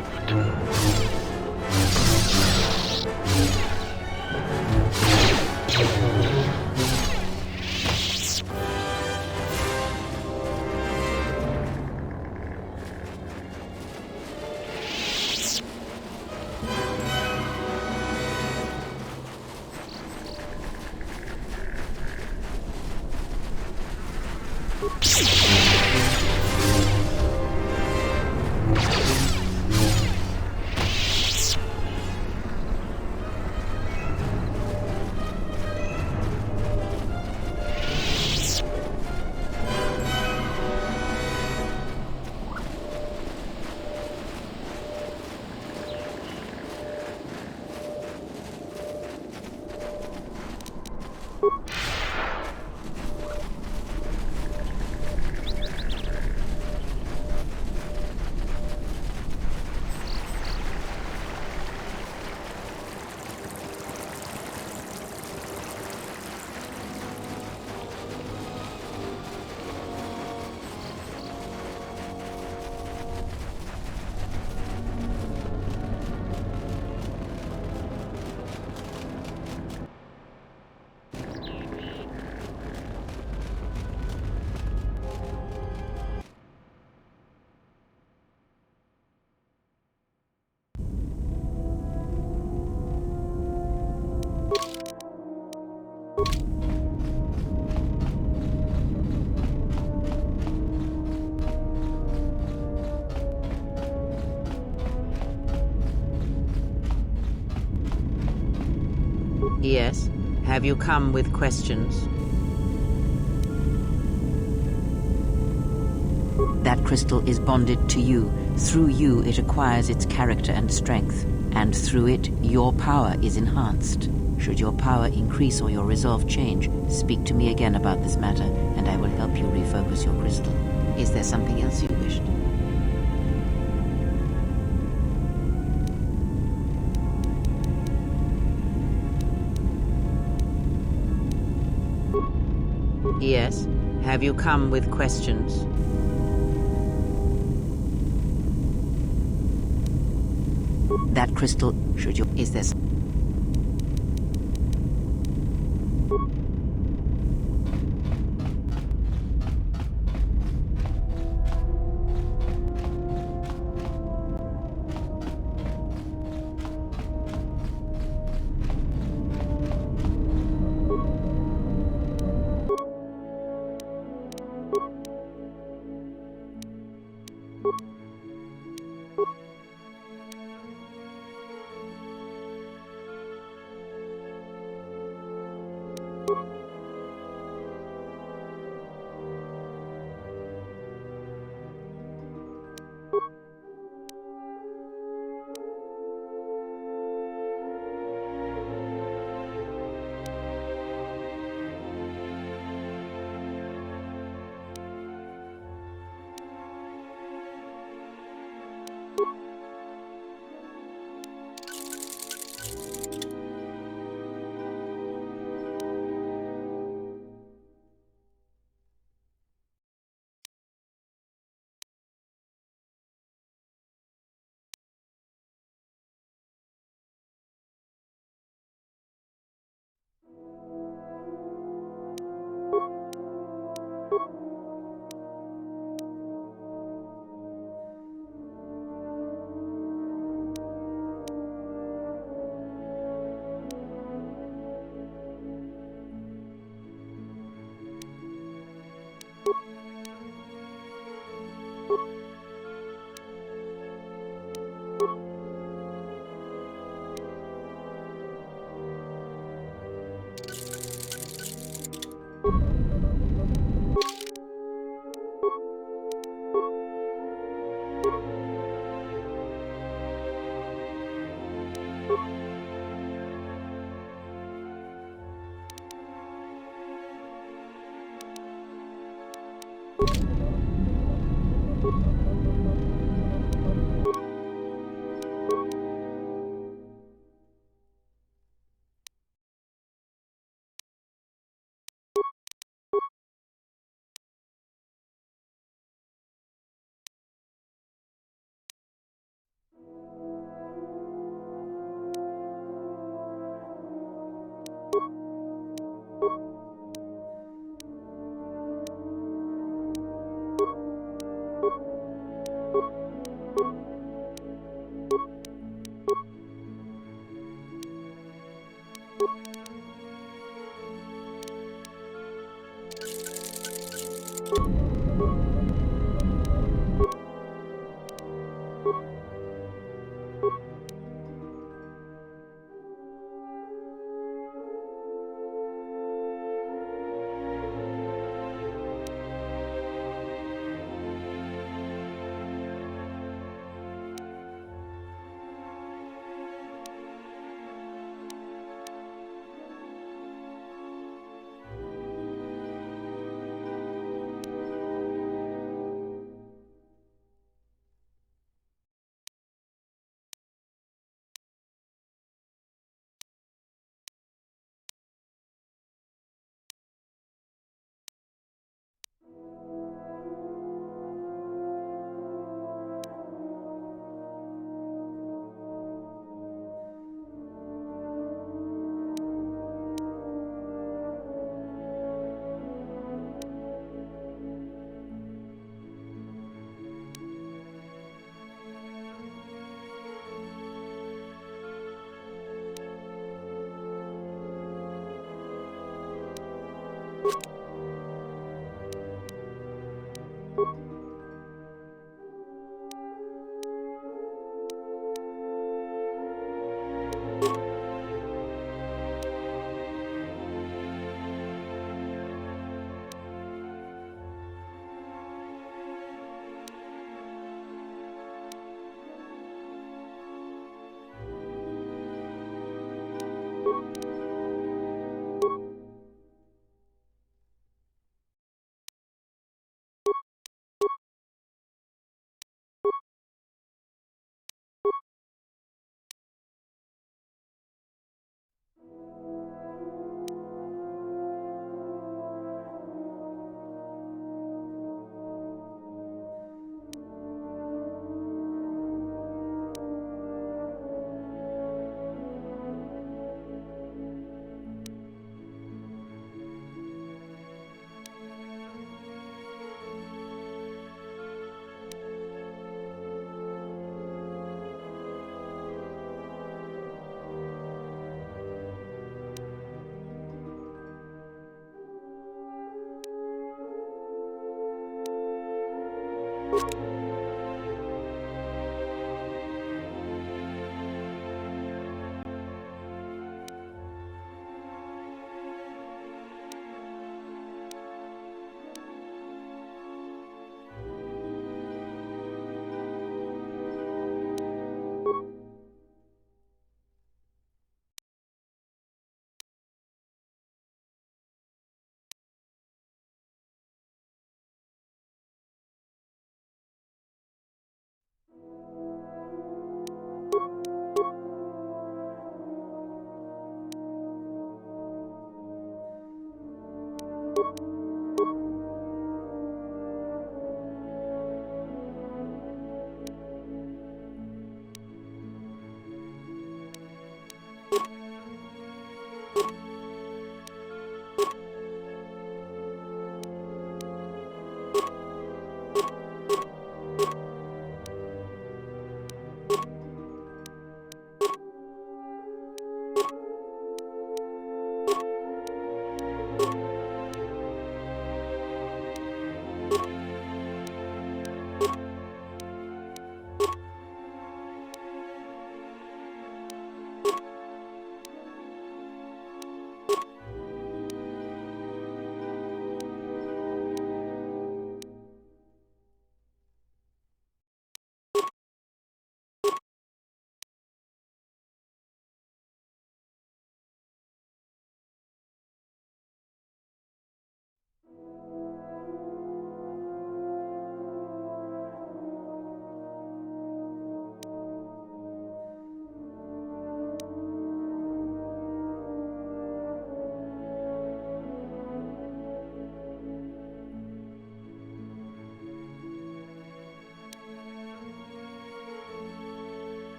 Yes. Have you come with questions? That crystal is bonded to you. Through you, it acquires its character and strength. And through it, your power is enhanced. Should your power increase or your resolve change, speak to me again about this matter, and I will help you refocus your crystal. Is there something else you wished? Yes. Have you come with questions? That crystal, should you... Is there...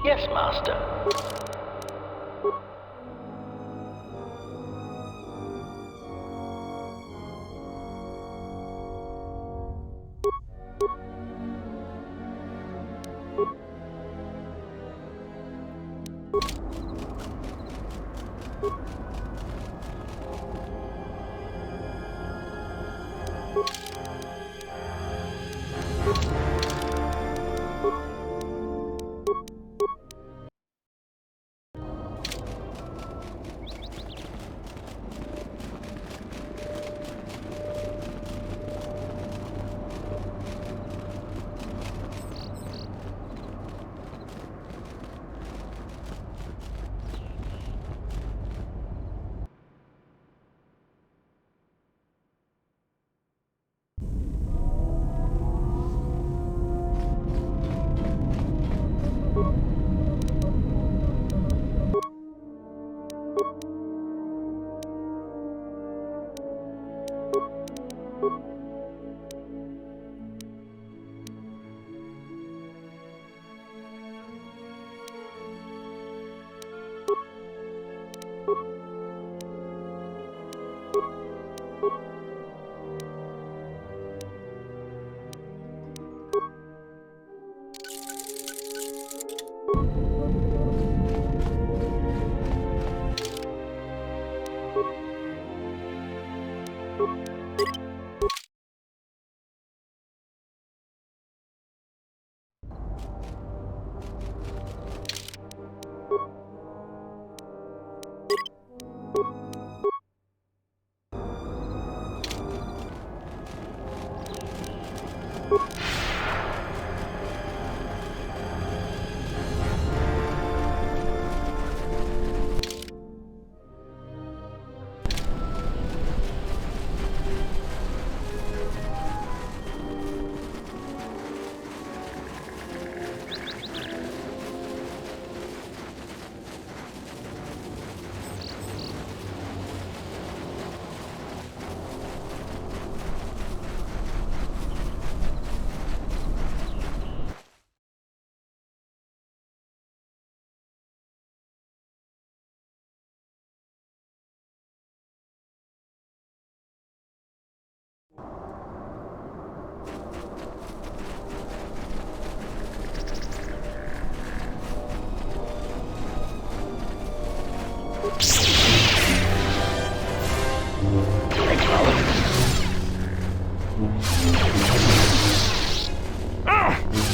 Yes, Master.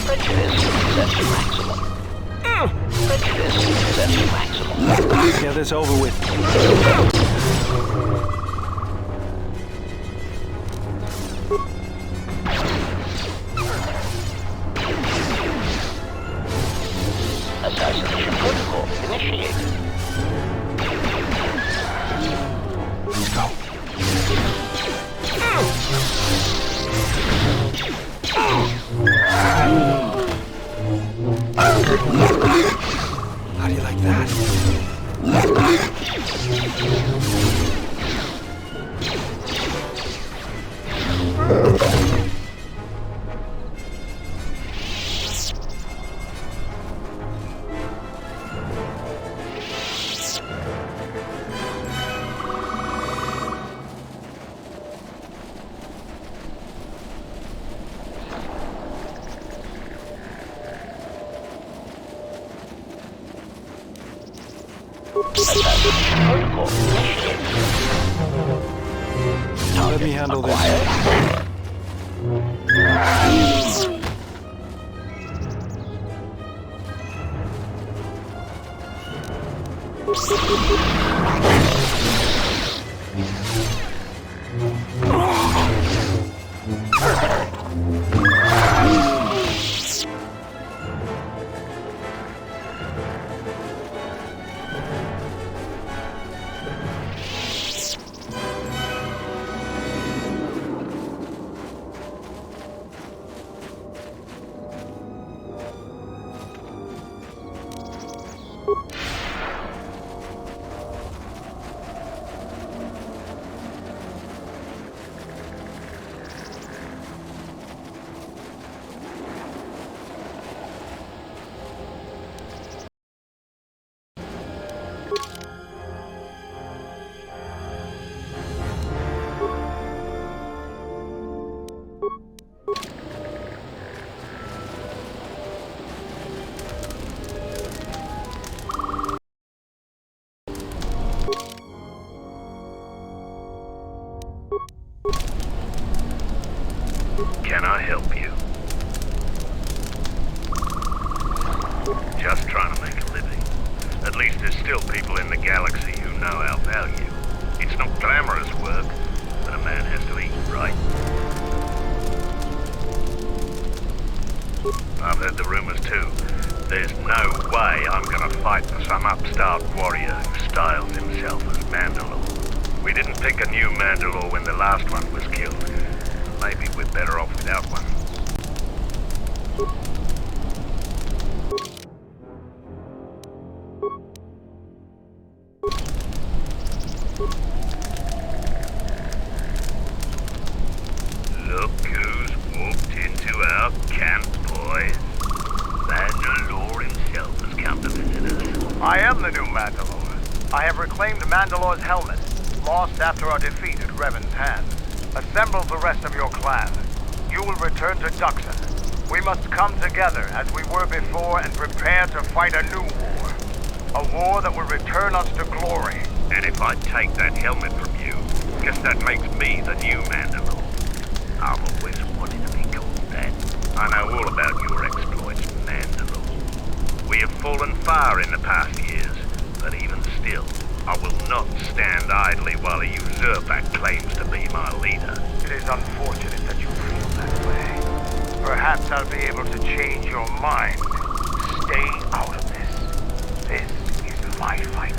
Prejudice set to maximum. Prejudice set to maximum. Let's get this over with. Assassination protocol initiated. Let's go. How do you like that? Let me handle this. Can I help you? Just trying to make a living. At least there's still people in the galaxy who know our value. It's not glamorous work, but a man has to eat, right? I've heard the rumors too. There's no way I'm gonna fight for some upstart warrior who styles himself as Mandalore. We didn't pick a new Mandalore when the last one was killed. Maybe we're better off without one. Look who's walked into our camp, boys. Mandalore himself has come to visit us. I am the new Mandalore. I have reclaimed Mandalore's helmet, lost after our defeat at Revan's hands. Assemble the rest of your clan. You will return to Duxon. We must come together as we were before and prepare to fight a new war. A war that will return us to glory. And if I take that helmet from you, guess that makes me the new Mandalore. I've always wanted to be called that. I know all about your exploits, Mandalore. We have fallen far in the past years, but even still, I will not stand idly while a usurper claims to be my leader. It is unfortunate that you feel that way. Perhaps I'll be able to change your mind. Stay out of this. This is my fight.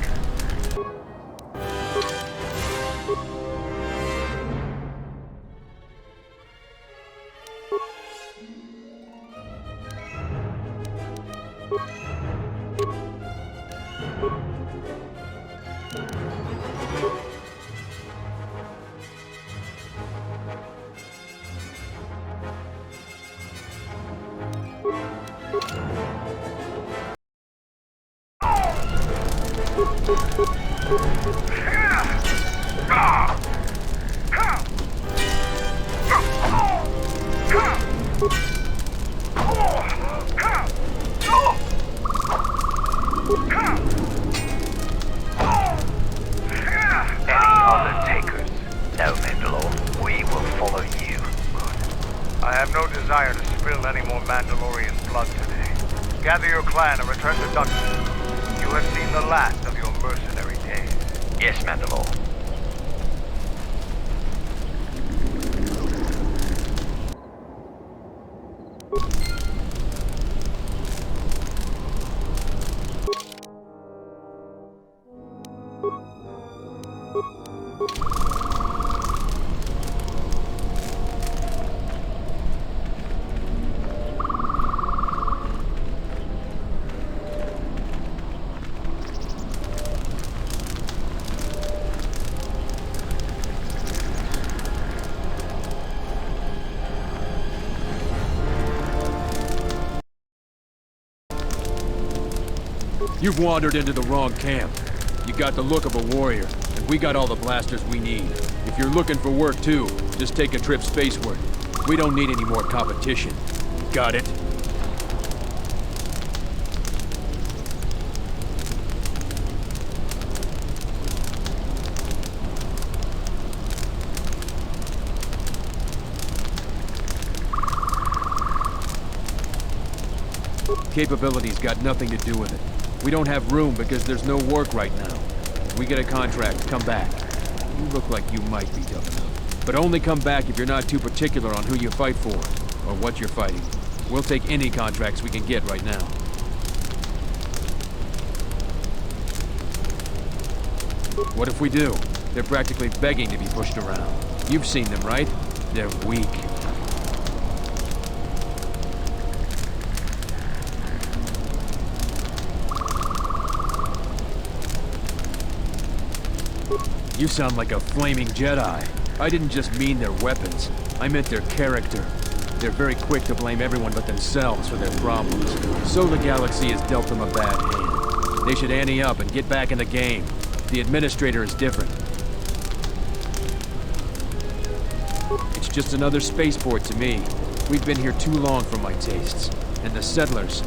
spill any more Mandalorian blood today. Gather your clan and return to Duxton. You have seen the last of your mercenary days. Yes, Mandalore. You've wandered into the wrong camp. You got the look of a warrior, and we got all the blasters we need. If you're looking for work too, just take a trip spaceward. We don't need any more competition. Got it? Capability's got nothing to do with it. We don't have room because there's no work right now. If we get a contract, come back. You look like you might be tough enough. But only come back if you're not too particular on who you fight for, or what you're fighting. We'll take any contracts we can get right now. What if we do? They're practically begging to be pushed around. You've seen them, right? They're weak. You sound like a flaming Jedi. I didn't just mean their weapons. I meant their character. They're very quick to blame everyone but themselves for their problems. So the galaxy has dealt them a bad hand. They should ante up and get back in the game. The administrator is different. It's just another spaceport to me. We've been here too long for my tastes. And the settlers...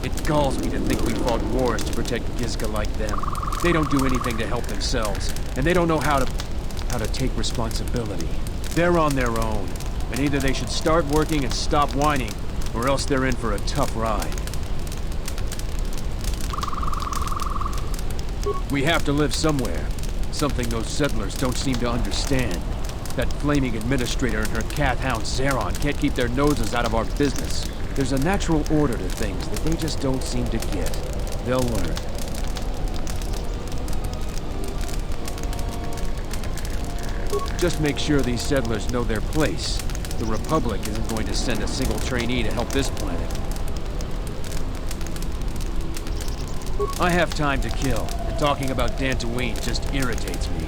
It galls me to think we fought wars to protect Gizka like them. They don't do anything to help themselves, and they don't know how to take responsibility. They're on their own, and either they should start working and stop whining, or else they're in for a tough ride. We have to live somewhere, something those settlers don't seem to understand. That flaming administrator and her cat hound Zeron can't keep their noses out of our business. There's a natural order to things that they just don't seem to get. They'll learn. Just make sure these settlers know their place. The Republic isn't going to send a single trainee to help this planet. I have time to kill, and talking about Dantooine just irritates me.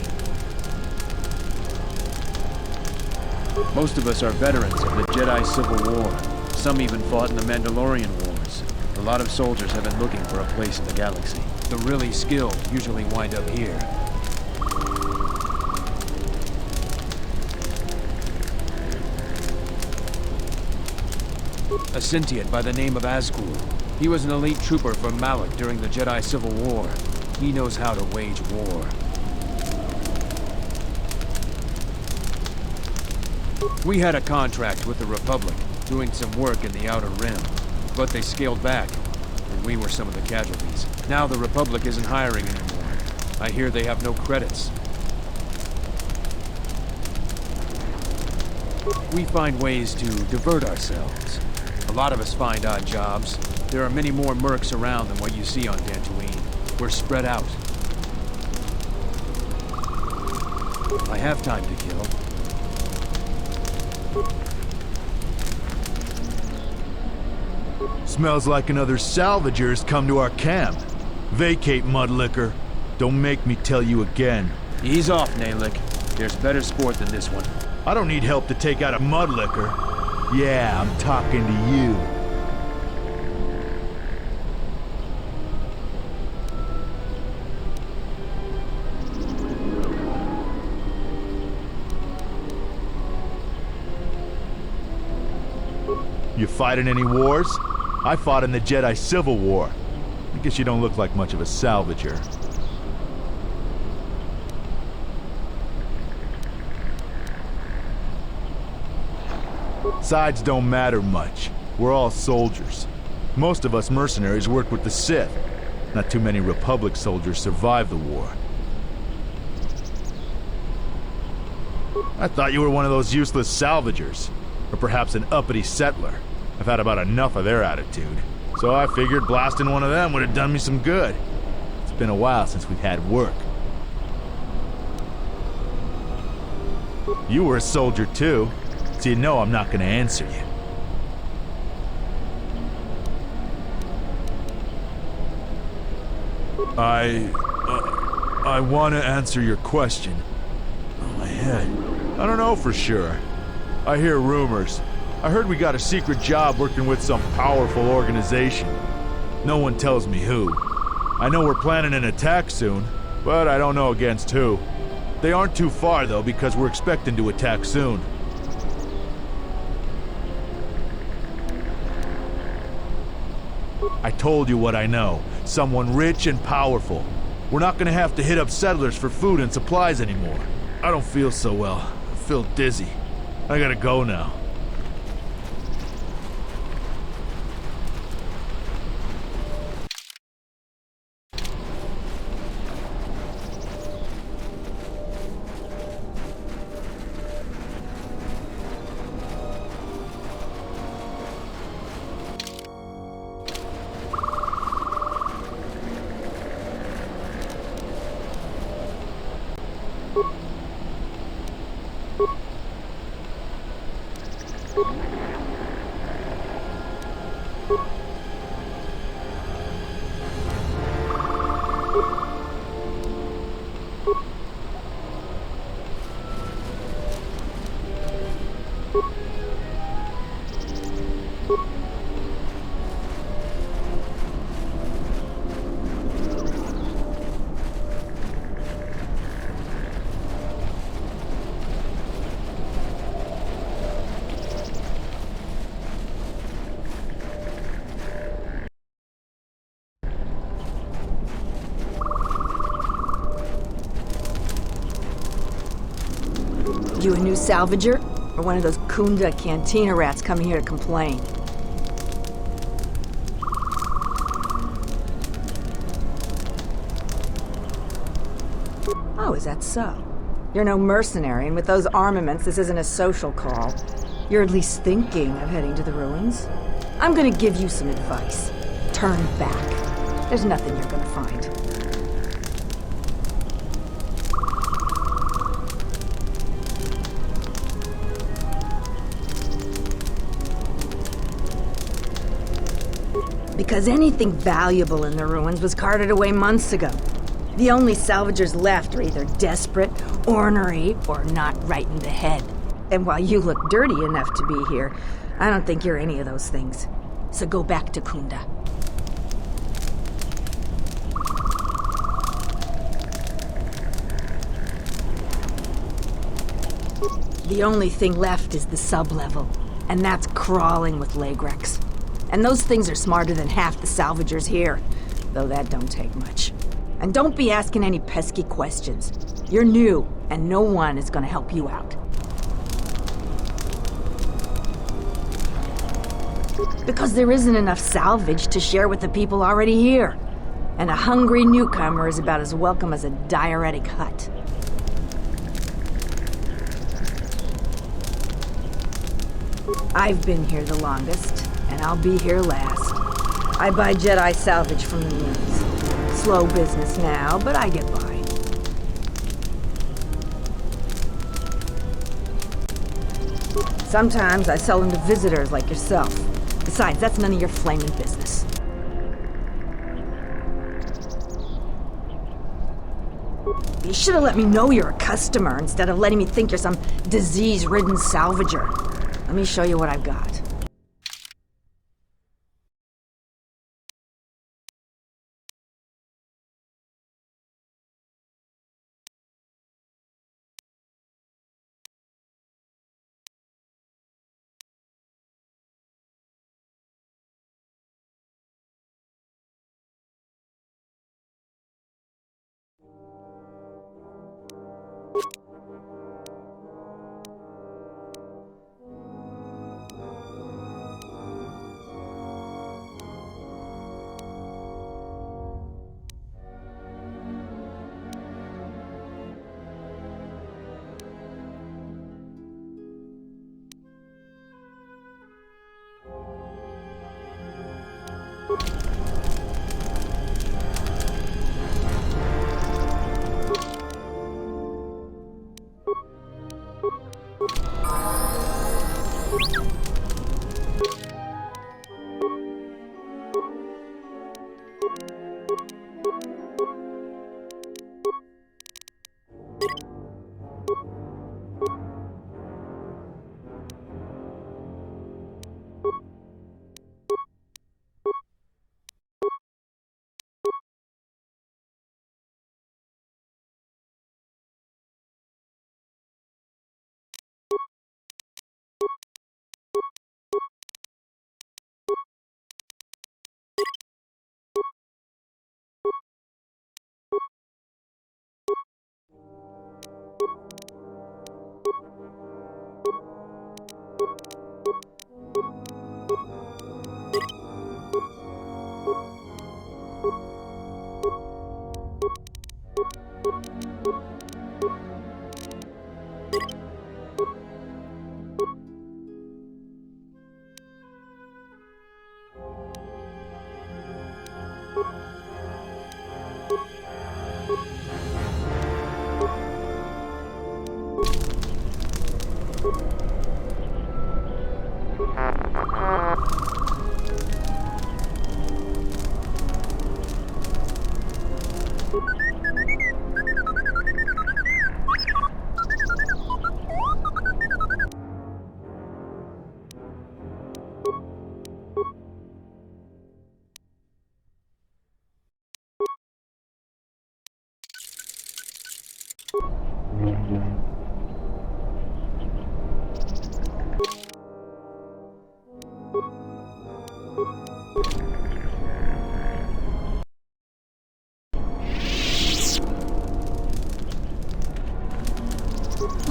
Most of us are veterans of the Jedi Civil War. Some even fought in the Mandalorian Wars. A lot of soldiers have been looking for a place in the galaxy. The really skilled usually wind up here. A sentient by the name of Azkul. He was an elite trooper from Malak during the Jedi Civil War. He knows how to wage war. We had a contract with the Republic, doing some work in the Outer Rim, but they scaled back, and we were some of the casualties. Now the Republic isn't hiring anymore. I hear they have no credits. We find ways to divert ourselves. A lot of us find odd jobs. There are many more mercs around than what you see on Dantooine. We're spread out. I have time to kill. Smells like another salvager's come to our camp. Vacate, Mudlicker. Don't make me tell you again. Ease off, Nalick. There's better sport than this one. I don't need help to take out a Mudlicker. Yeah, I'm talking to you. You fighting any wars? I fought in the Jedi Civil War. I guess you don't look like much of a salvager. Sides don't matter much. We're all soldiers. Most of us mercenaries worked with the Sith. Not too many Republic soldiers survived the war. I thought you were one of those useless salvagers. Or perhaps an uppity settler. I've had about enough of their attitude. So I figured blasting one of them would have done me some good. It's been a while since we've had work. You were a soldier too, so you know I'm not gonna answer you. I want to answer your question. Oh, my head. I don't know for sure. I hear rumors. I heard we got a secret job working with some powerful organization. No one tells me who. I know we're planning an attack soon, but I don't know against who. They aren't too far, though, because we're expecting to attack soon. I told you what I know. Someone rich and powerful. We're not gonna have to hit up settlers for food and supplies anymore. I don't feel so well. I feel dizzy. I gotta go now. You a new salvager? Or one of those Kunda cantina rats coming here to complain? Oh, is that so? You're no mercenary, and with those armaments, this isn't a social call. You're at least thinking of heading to the ruins. I'm gonna give you some advice. Turn back. There's nothing you're gonna find. Because anything valuable in the ruins was carted away months ago. The only salvagers left are either desperate, ornery, or not right in the head. And while you look dirty enough to be here, I don't think you're any of those things. So go back to Kunda. The only thing left is the sub-level, and that's crawling with Legrex. And those things are smarter than half the salvagers here, though that don't take much. And don't be asking any pesky questions. You're new, and no one is gonna help you out. Because there isn't enough salvage to share with the people already here. And a hungry newcomer is about as welcome as a diuretic hut. I've been here the longest, and I'll be here last. I buy Jedi salvage from the moons. Slow business now, but I get by. Sometimes I sell them to visitors like yourself. Besides, that's none of your flaming business. You should have let me know you're a customer instead of letting me think you're some disease-ridden salvager. Let me show you what I've got.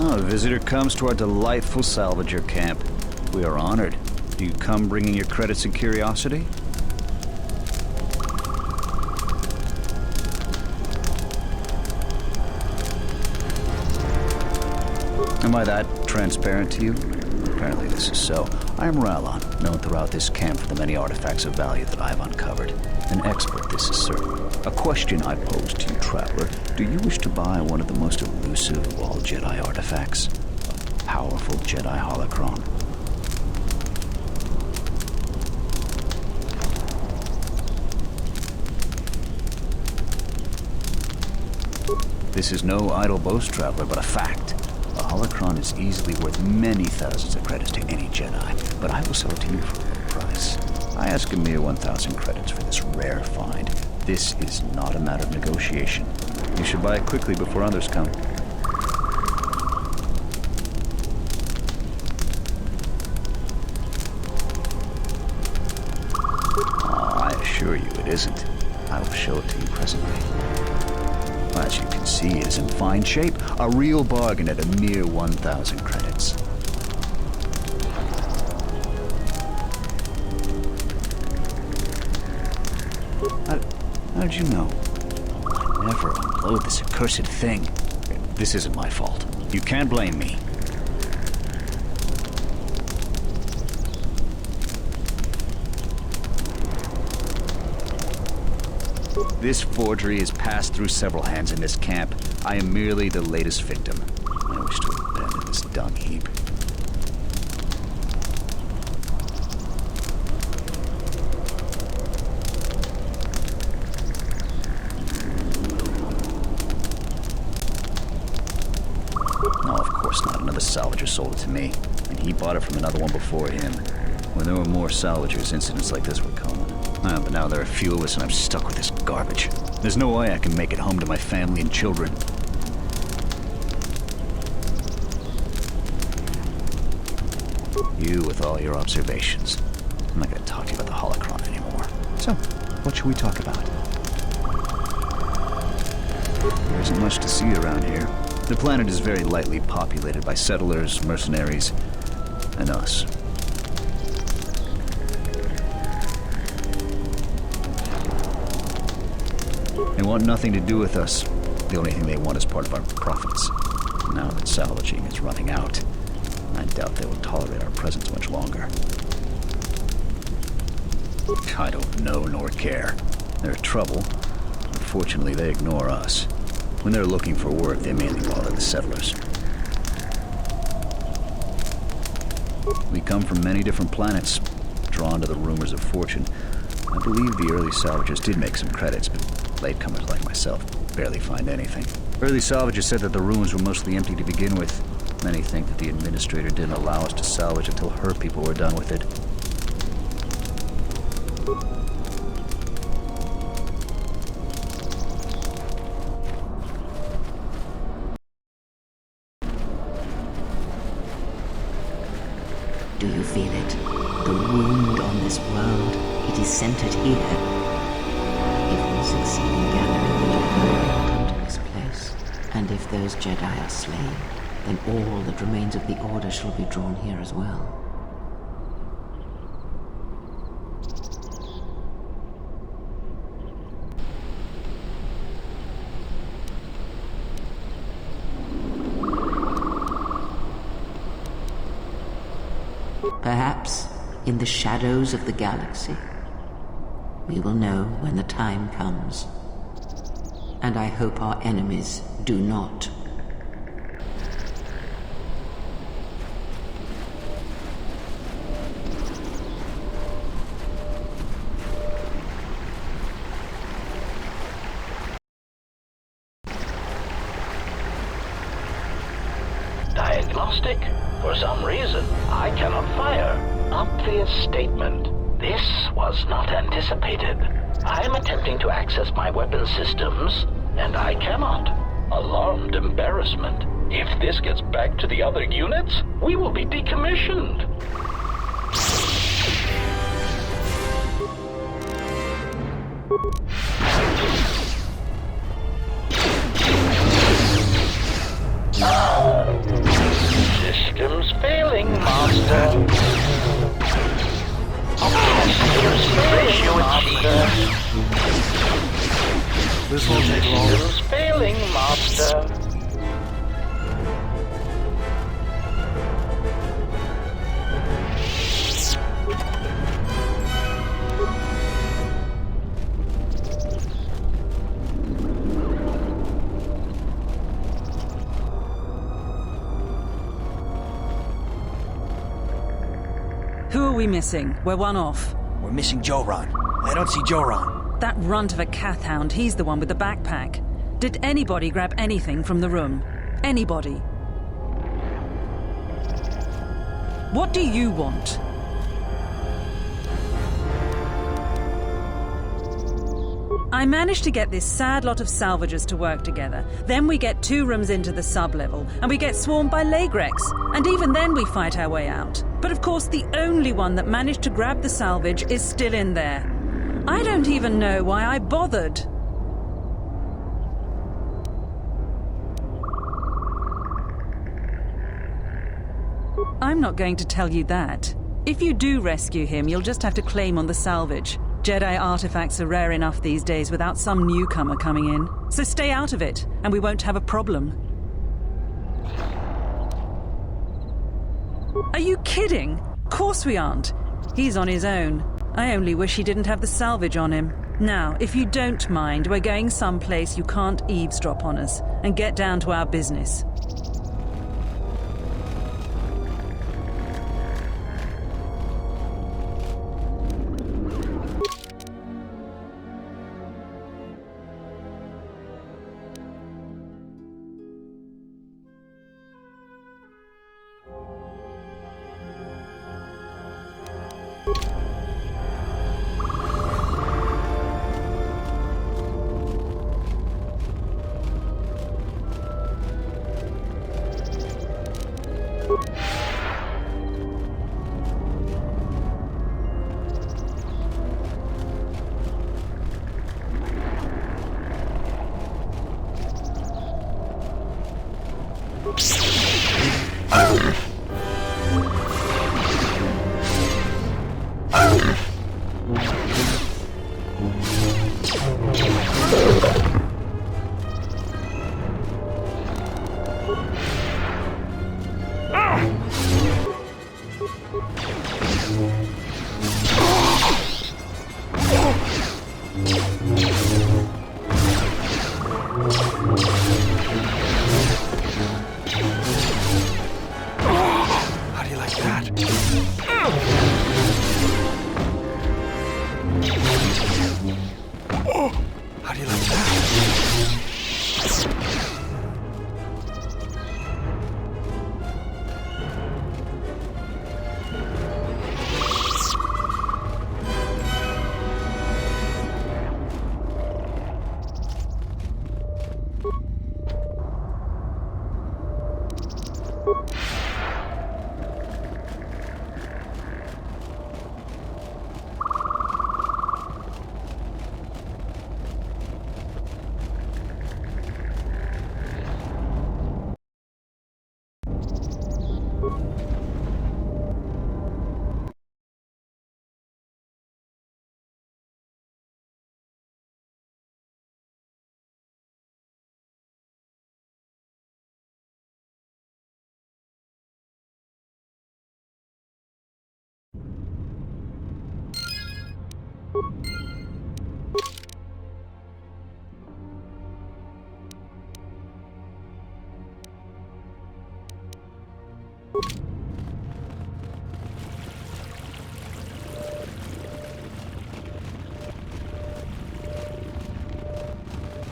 Oh, a visitor comes to our delightful salvager camp. We are honored. Do you come bringing your credits and curiosity? Am I that transparent to you? Apparently this is so. I am Rallon, known throughout this camp for the many artifacts of value that I have uncovered. An expert, this is certain. A question I pose to you, traveler. Do you wish to buy one of the most elusive of all Jedi artifacts? A powerful Jedi holocron. This is no idle boast, traveler, but a fact. A holocron is easily worth many thousands of credits to any Jedi, but I will sell it to you for a low price. I ask a mere 1,000 credits for this rare find. This is not a matter of negotiation. You should buy it quickly before others come. I assure you it isn't. I will show it to you presently. As you can see, it is in fine shape. A real bargain at a mere 1,000 credits. How did you know? I never unload this accursed thing. This isn't my fault. You can't blame me. This forgery has passed through several hands in this camp. I am merely the latest victim. I wish to abandon this dung heap. No, of course not. Another salvager sold it to me, and he bought it from another one before him. When there were more salvagers, incidents like this were common. But now there are few of us, and I'm stuck with this garbage. There's no way I can make it home to my family and children. You with all your observations. I'm not going to talk to you about the holocron anymore. So, what should we talk about? There isn't much to see around here. The planet is very lightly populated by settlers, mercenaries, and us. They want nothing to do with us. The only thing they want is part of our profits. Now that salvaging is running out, I doubt they will tolerate our presence much longer. I don't know nor care. They're trouble. Unfortunately, they ignore us. When they're looking for work, they mainly bother the settlers. We come from many different planets, drawn to the rumors of fortune. I believe the early salvagers did make some credits, but latecomers like myself barely find anything. Early salvagers said that the ruins were mostly empty to begin with. Many think that the administrator didn't allow us to salvage until her people were done with it. Do you feel it? The wound on this world. It is centered here. If we succeed in gathering the Jedi, they will come to this place. And if those Jedi are slain, then all that remains of the Order shall be drawn here as well. Perhaps, in the shadows of the galaxy, We will know when the time comes. And I hope our enemies do not. Diagnostic? For some reason, I cannot fire. Obvious statement. This was not anticipated. I am attempting to access my weapon systems, and I cannot. Alarmed embarrassment. If this gets back to the other units, we will be decommissioned. Systems failing, Master. Systems failing, Master. This won't take long. Systems failing, Master. Who are we missing? We're one off. We're missing Joran. I don't see Joran. That runt of a Cathhound, he's the one with the backpack. Did anybody grab anything from the room? Anybody? What do you want? I managed to get this sad lot of salvagers to work together. Then we get 2 rooms into the sub-level, and we get swarmed by Lagrex. And even then we fight our way out. But of course the only one that managed to grab the salvage is still in there. I don't even know why I bothered. I'm not going to tell you that. If you do rescue him, you'll just have to claim on the salvage. Jedi artifacts are rare enough these days without some newcomer coming in. So stay out of it, and we won't have a problem. Are you kidding? Of course we aren't. He's on his own. I only wish he didn't have the salvage on him. Now, if you don't mind, we're going someplace you can't eavesdrop on us, and get down to our business.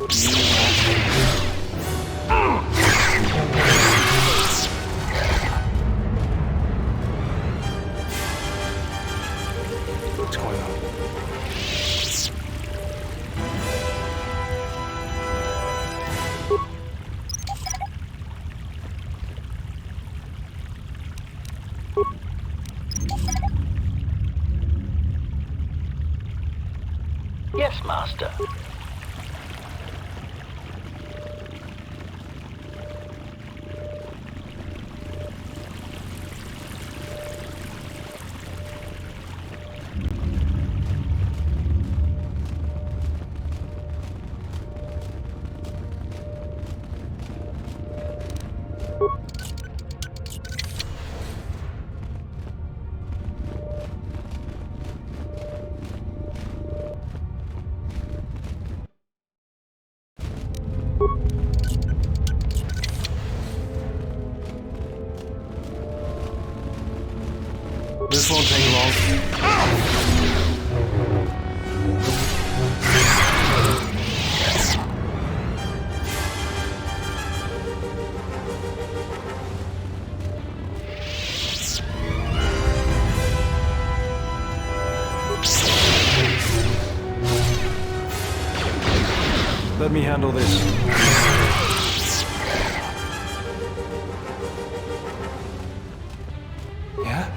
What's going on? Yes, Master. This won't take long. Let me handle this. Yeah?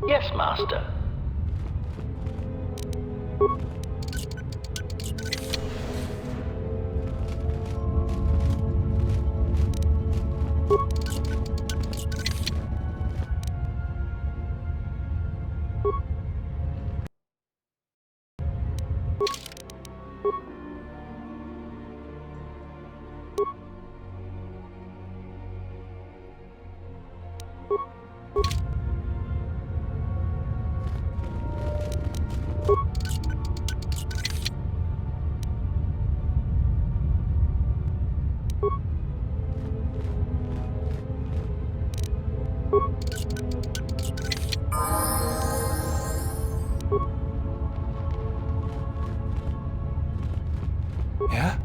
Yes, Master. Yeah?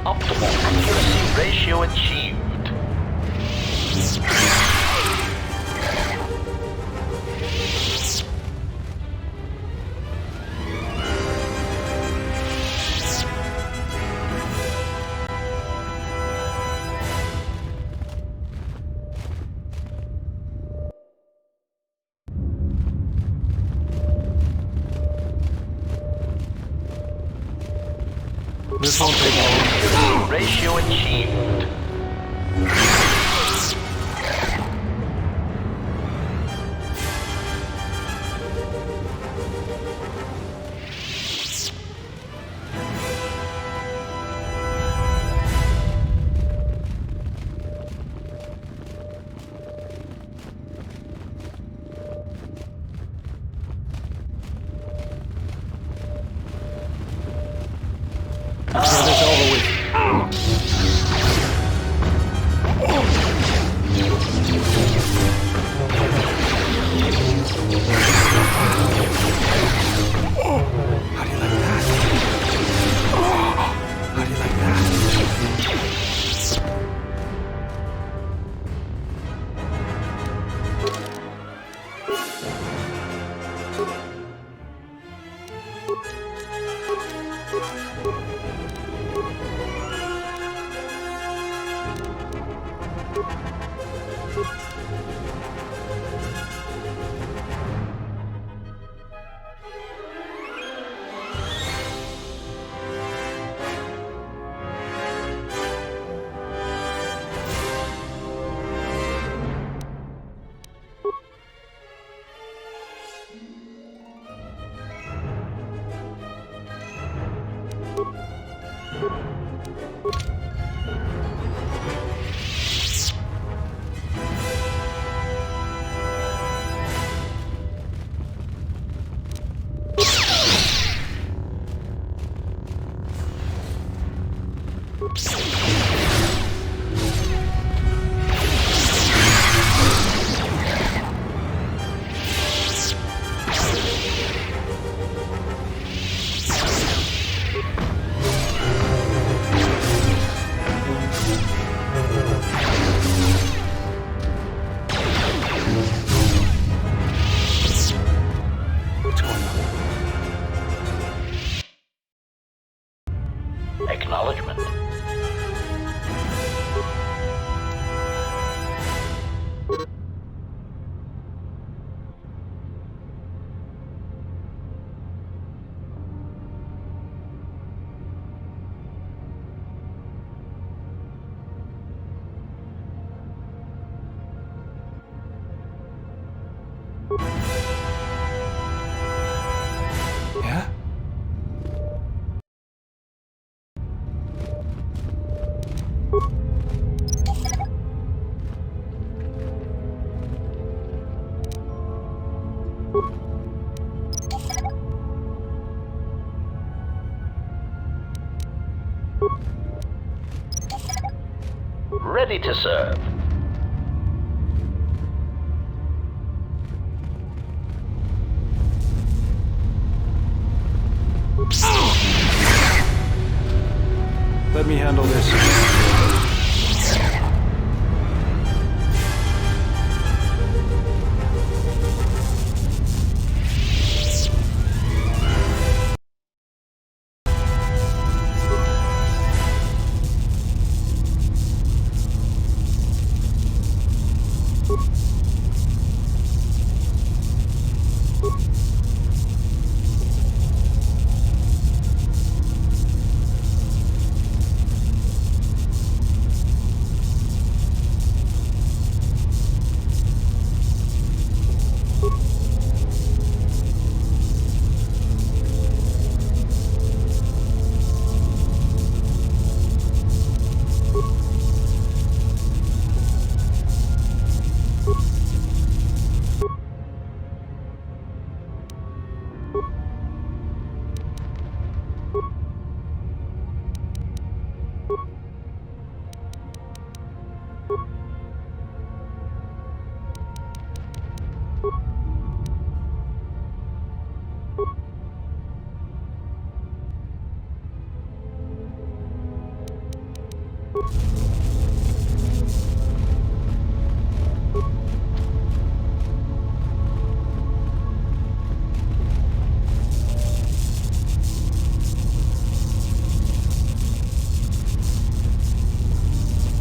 Optimal accuracy ratio achieved. This won't take long. Ratio achieved. Get this over with. How do you like that? How do you like that? Acknowledgement. Yeah? Ready to serve. Let me handle this.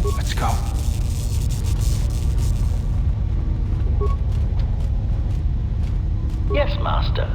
Let's go. Yes, Master.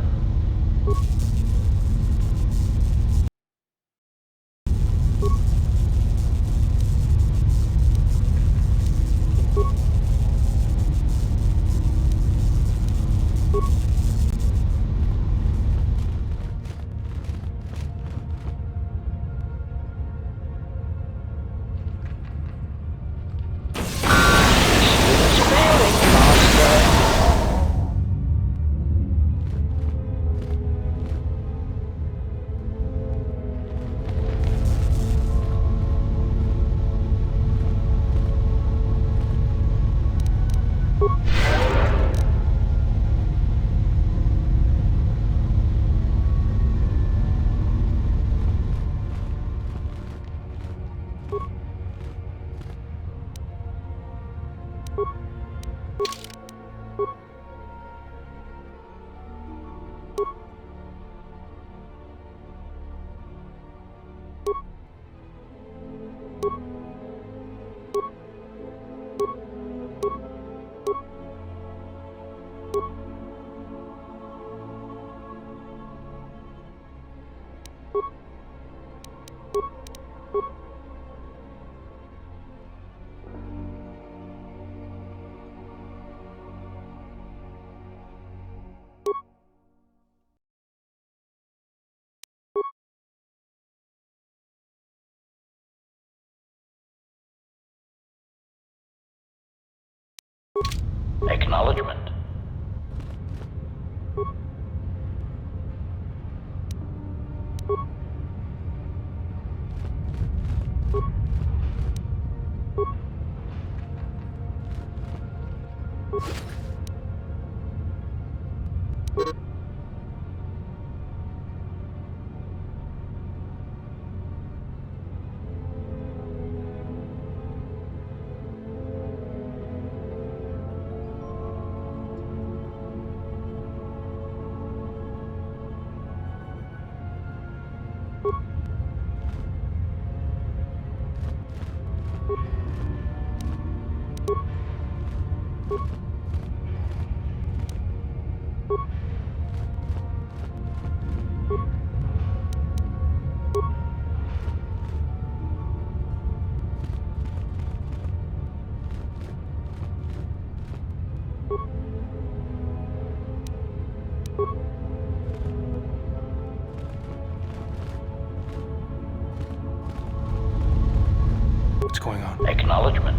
Acknowledgement. What's going on? Acknowledgement.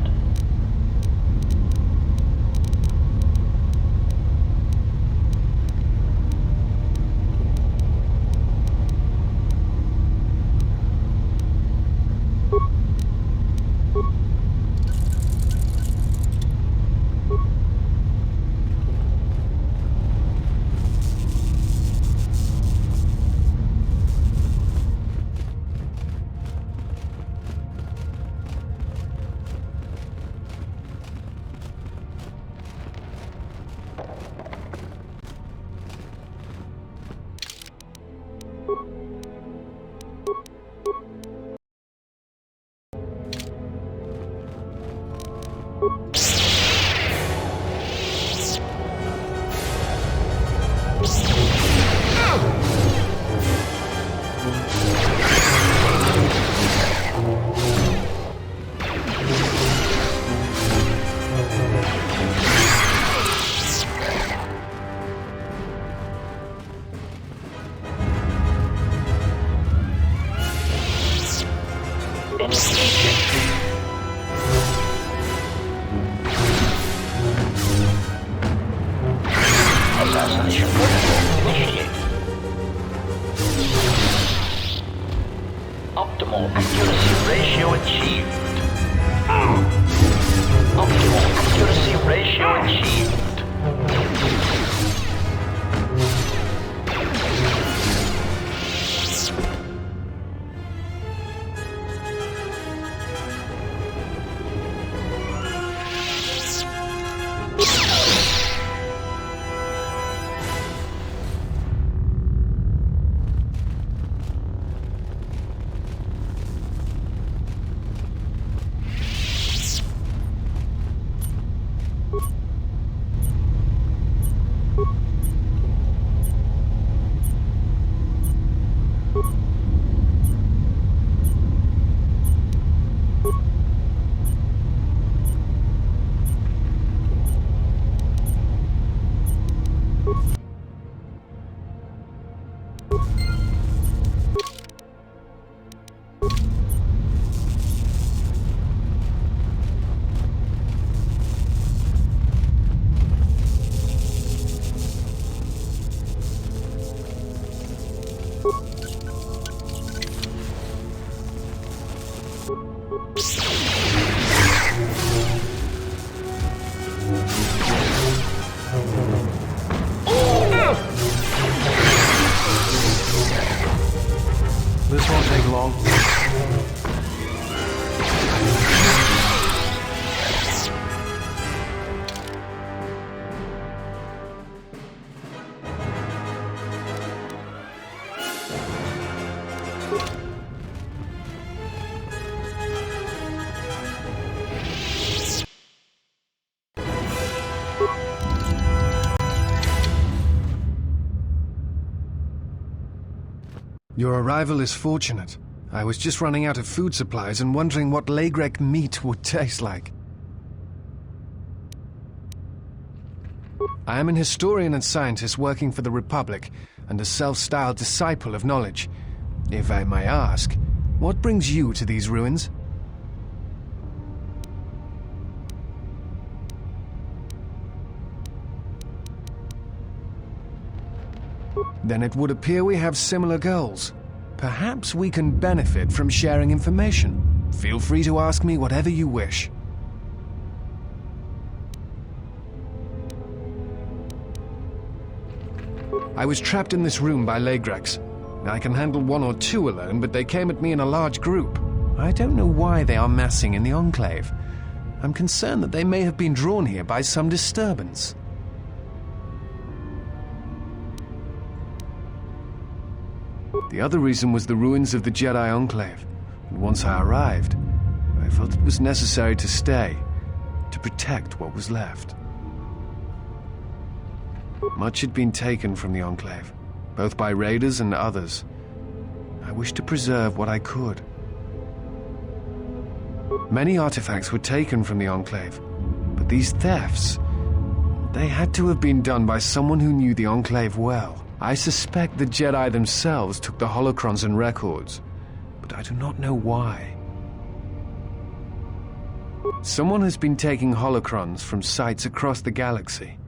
Assassination protocol initiated. Optimal accuracy ratio achieved. Optimal accuracy ratio achieved. Your arrival is fortunate. I was just running out of food supplies and wondering what Legrek meat would taste like. I am an historian and scientist working for the Republic and a self-styled disciple of knowledge. If I may ask, what brings you to these ruins? Then it would appear we have similar goals. Perhaps we can benefit from sharing information. Feel free to ask me whatever you wish. I was trapped in this room by Legreks. I can handle one or two alone, but they came at me in a large group. I don't know why they are massing in the Enclave. I'm concerned that they may have been drawn here by some disturbance. The other reason was the ruins of the Jedi Enclave, and once I arrived, I felt it was necessary to stay, to protect what was left. Much had been taken from the Enclave, both by raiders and others. I wished to preserve what I could. Many artifacts were taken from the Enclave, but these thefts, they had to have been done by someone who knew the Enclave well. I suspect the Jedi themselves took the holocrons and records, but I do not know why. Someone has been taking holocrons from sites across the galaxy.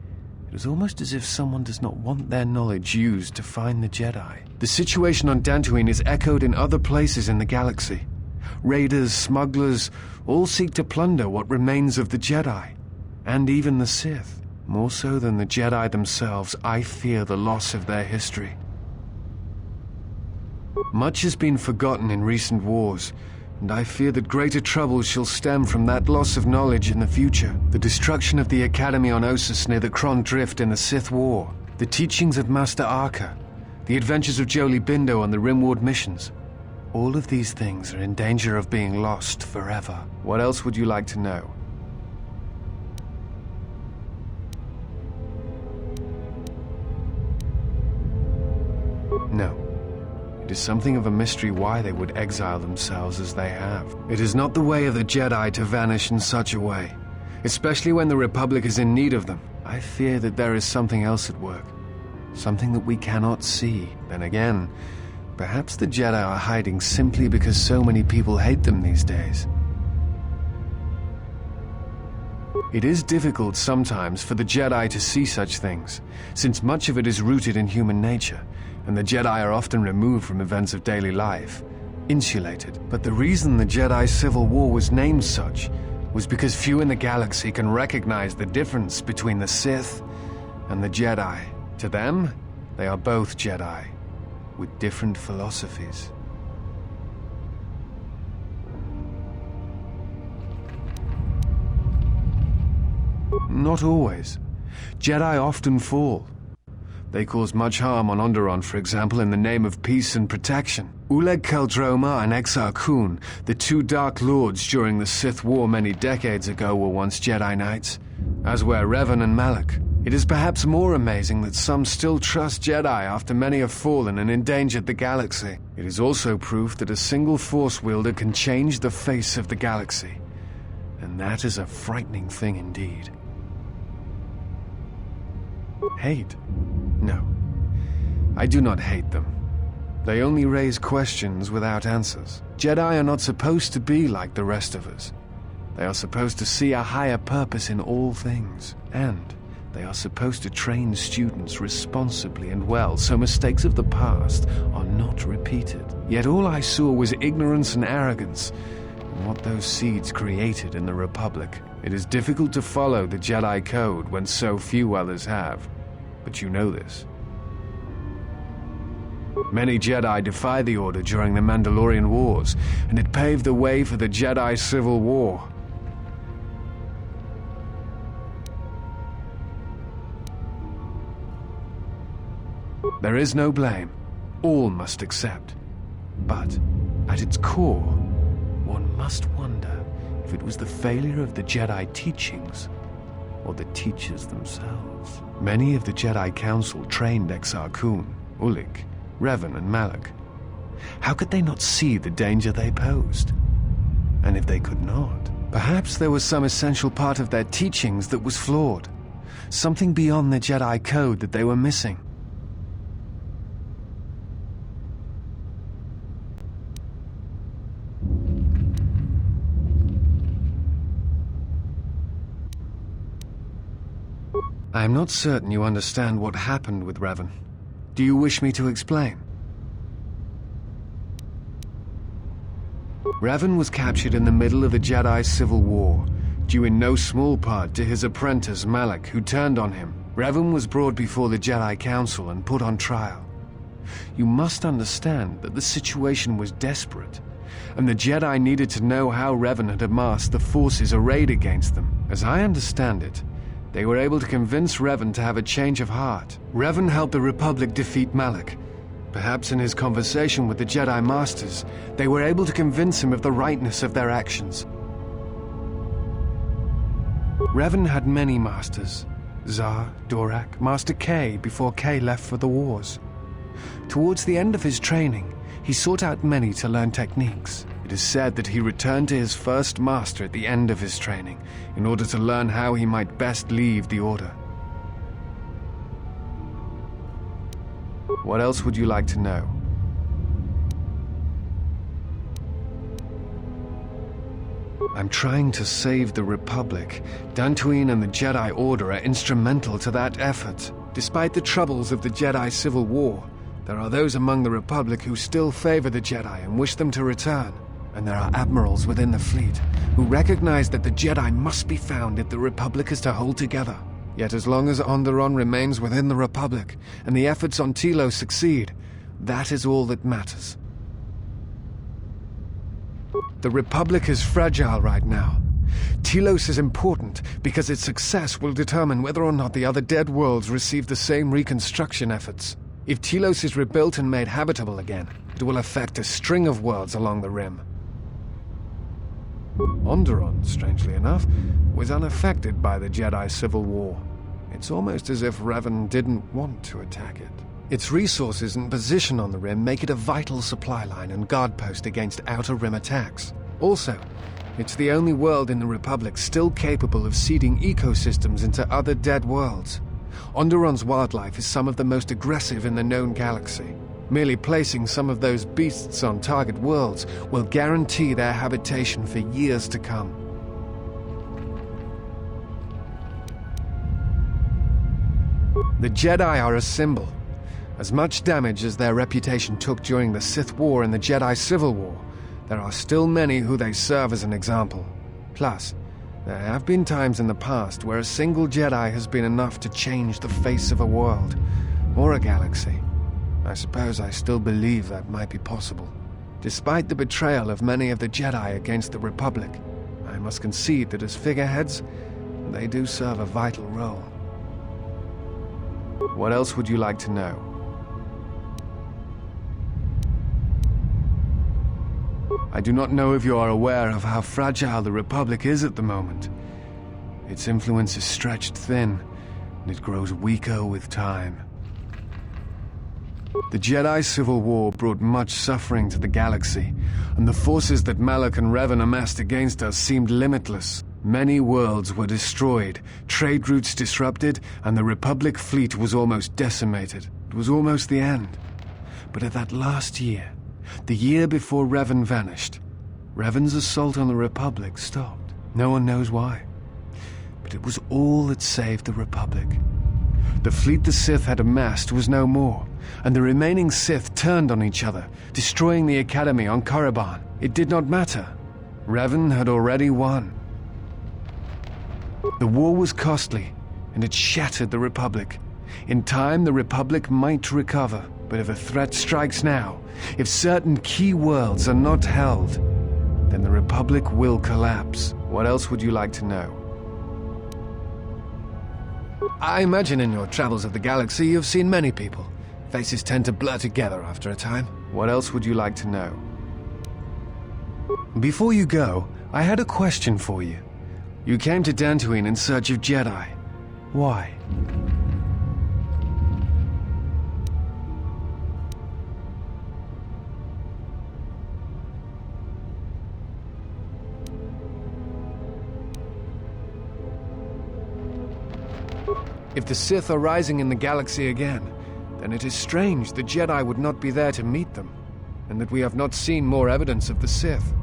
It is almost as if someone does not want their knowledge used to find the Jedi. The situation on Dantooine is echoed in other places in the galaxy. Raiders, smugglers, all seek to plunder what remains of the Jedi, and even the Sith. More so than the Jedi themselves, I fear the loss of their history. Much has been forgotten in recent wars, and I fear that greater troubles shall stem from that loss of knowledge in the future. The destruction of the Academy on Ossus near the Kron Drift in the Sith War, the teachings of Master Arca, the adventures of Jolee Bindo on the Rimward missions. All of these things are in danger of being lost forever. What else would you like to know? No. It is something of a mystery why they would exile themselves as they have. It is not the way of the Jedi to vanish in such a way, especially when the Republic is in need of them. I fear that there is something else at work, something that we cannot see. Then again, perhaps the Jedi are hiding simply because so many people hate them these days. It is difficult sometimes for the Jedi to see such things, since much of it is rooted in human nature, and the Jedi are often removed from events of daily life, insulated. But the reason the Jedi Civil War was named such was because few in the galaxy can recognize the difference between the Sith and the Jedi. To them, they are both Jedi, with different philosophies. Not always. Jedi often fall. They cause much harm on Onderon, for example, in the name of peace and protection. Uleg Keldroma and Exar Kun, the two Dark Lords during the Sith War many decades ago, were once Jedi Knights, as were Revan and Malak. It is perhaps more amazing that some still trust Jedi after many have fallen and endangered the galaxy. It is also proof that a single Force wielder can change the face of the galaxy, and that is a frightening thing indeed. Hate? No. I do not hate them. They only raise questions without answers. Jedi are not supposed to be like the rest of us. They are supposed to see a higher purpose in all things, and they are supposed to train students responsibly and well so mistakes of the past are not repeated. Yet all I saw was ignorance and arrogance, and what those seeds created in the Republic. It is difficult to follow the Jedi Code when so few others have, but you know this. Many Jedi defied the Order during the Mandalorian Wars, and it paved the way for the Jedi Civil War. There is no blame. All must accept. But, at its core, one must wonder if it was the failure of the Jedi teachings or the teachers themselves. Many of the Jedi Council trained Exar Kun, Ulik, Revan, and Malak. How could they not see the danger they posed? And if they could not, perhaps there was some essential part of their teachings that was flawed. Something beyond the Jedi code that they were missing. I am not certain you understand what happened with Revan. Do you wish me to explain? Revan was captured in the middle of the Jedi Civil War, due in no small part to his apprentice Malak, who turned on him. Revan was brought before the Jedi Council and put on trial. You must understand that the situation was desperate, and the Jedi needed to know how Revan had amassed the forces arrayed against them. As I understand it, they were able to convince Revan to have a change of heart. Revan helped the Republic defeat Malak. Perhaps in his conversation with the Jedi Masters, they were able to convince him of the rightness of their actions. Revan had many masters. Zar, Dorak, Master K before K left for the wars. Towards the end of his training, he sought out many to learn techniques. It is said that he returned to his first master at the end of his training in order to learn how he might best leave the Order. What else would you like to know? I'm trying to save the Republic. Dantooine and the Jedi Order are instrumental to that effort. Despite the troubles of the Jedi Civil War, there are those among the Republic who still favor the Jedi and wish them to return. And there are admirals within the fleet who recognize that the Jedi must be found if the Republic is to hold together. Yet as long as Onderon remains within the Republic and the efforts on Telos succeed, that is all that matters. The Republic is fragile right now. Telos is important because its success will determine whether or not the other dead worlds receive the same reconstruction efforts. If Telos is rebuilt and made habitable again, it will affect a string of worlds along the Rim. Onderon, strangely enough, was unaffected by the Jedi Civil War. It's almost as if Revan didn't want to attack it. Its resources and position on the Rim make it a vital supply line and guard post against Outer Rim attacks. Also, it's the only world in the Republic still capable of seeding ecosystems into other dead worlds. Onderon's wildlife is some of the most aggressive in the known galaxy. Merely placing some of those beasts on target worlds will guarantee their habitation for years to come. The Jedi are a symbol. As much damage as their reputation took during the Sith War and the Jedi Civil War, there are still many who they serve as an example. Plus, there have been times in the past where a single Jedi has been enough to change the face of a world, or a galaxy. I suppose I still believe that might be possible. Despite the betrayal of many of the Jedi against the Republic, I must concede that as figureheads, they do serve a vital role. What else would you like to know? I do not know if you are aware of how fragile the Republic is at the moment. Its influence is stretched thin, and it grows weaker with time. The Jedi Civil War brought much suffering to the galaxy, and the forces that Malak and Revan amassed against us seemed limitless. Many worlds were destroyed, trade routes disrupted, and the Republic fleet was almost decimated. It was almost the end. But at that last year, the year before Revan vanished, Revan's assault on the Republic stopped. No one knows why. But it was all that saved the Republic. The fleet the Sith had amassed was no more, and the remaining Sith turned on each other, destroying the Academy on Korriban. It did not matter. Revan had already won. The war was costly, and it shattered the Republic. In time, the Republic might recover, but if a threat strikes now, if certain key worlds are not held, then the Republic will collapse. What else would you like to know? I imagine in your travels of the galaxy you've seen many people. Faces tend to blur together after a time. What else would you like to know? Before you go, I had a question for you. You came to Dantooine in search of Jedi. Why? If the Sith are rising in the galaxy again, then it is strange the Jedi would not be there to meet them, and that we have not seen more evidence of the Sith.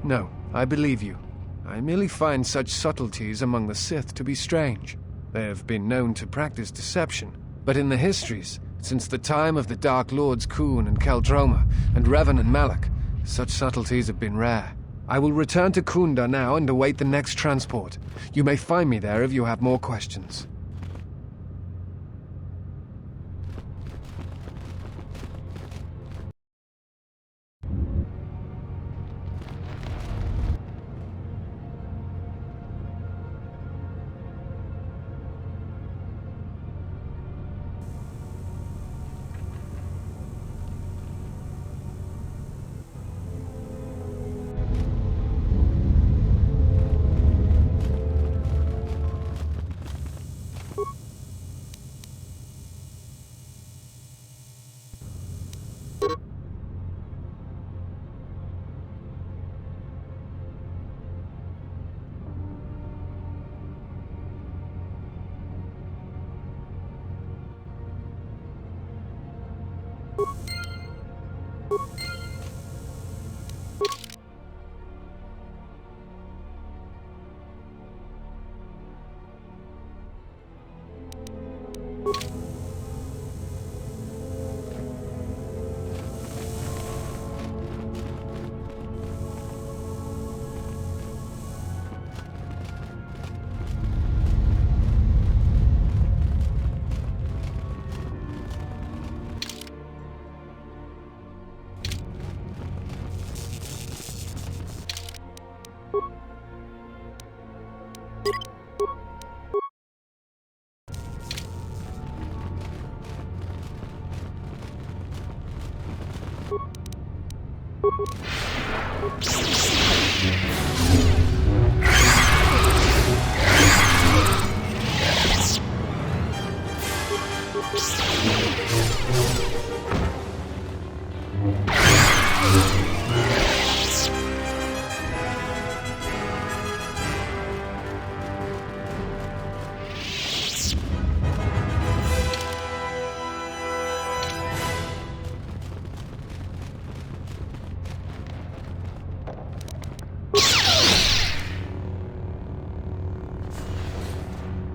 No, I believe you. I merely find such subtleties among the Sith to be strange. They have been known to practice deception, but in the histories, since the time of the Dark Lords Khoon and Keldroma, and Revan and Malak, such subtleties have been rare. I will return to Kunda now and await the next transport. You may find me there if you have more questions.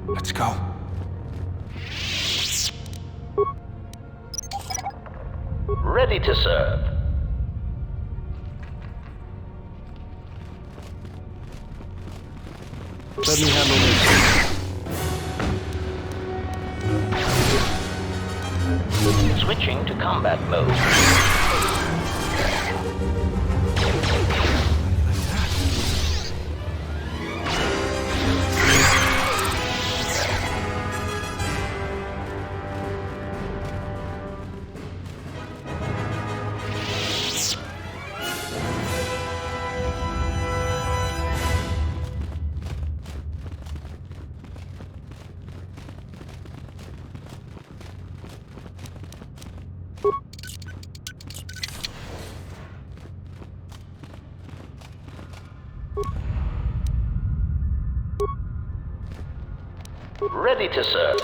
Let's go. Ready to serve. Let me handle this. Switching to combat mode. Ready to serve.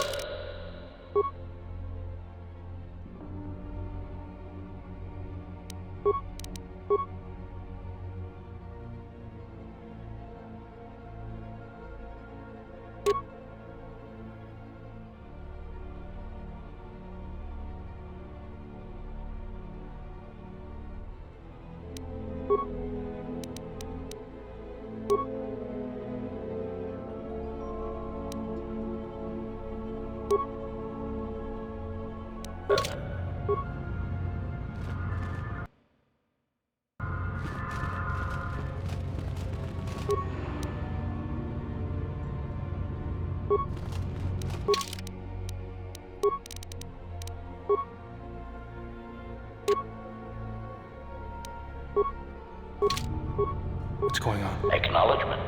What's going on? Acknowledgement.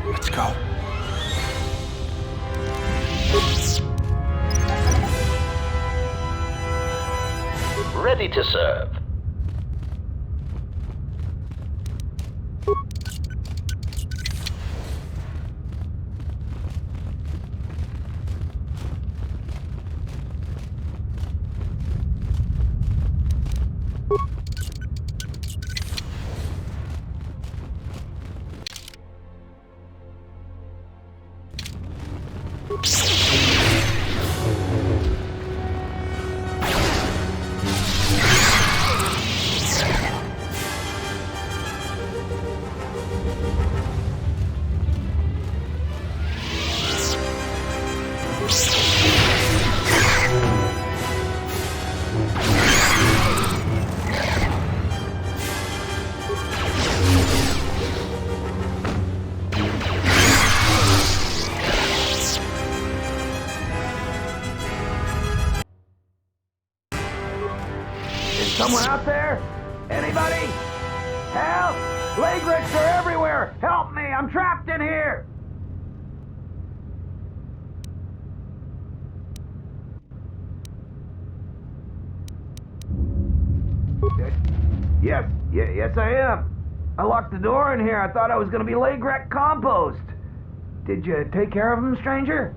Let's go. Ready to serve. Someone out there? Anybody? Help! Lagrix are everywhere! Help me! I'm trapped in here! Yes, I am. I locked the door in here. I thought I was gonna be Lagrec compost. Did you take care of him, stranger?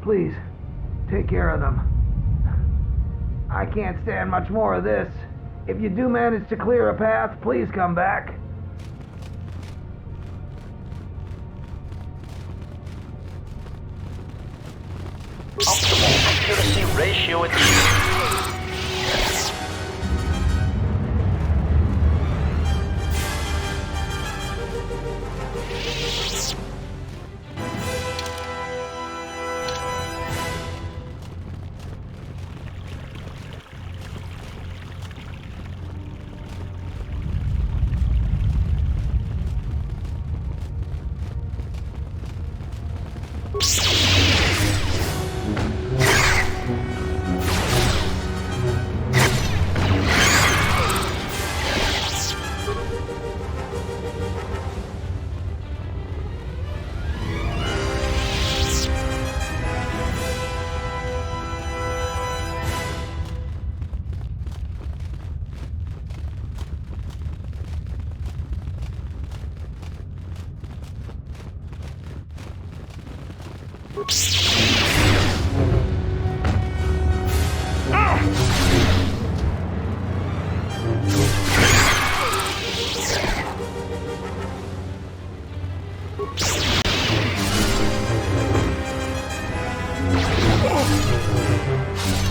Please, take care of them. I can't stand much more of this. If you do manage to clear a path, please come back. Optimal accuracy ratio achieved.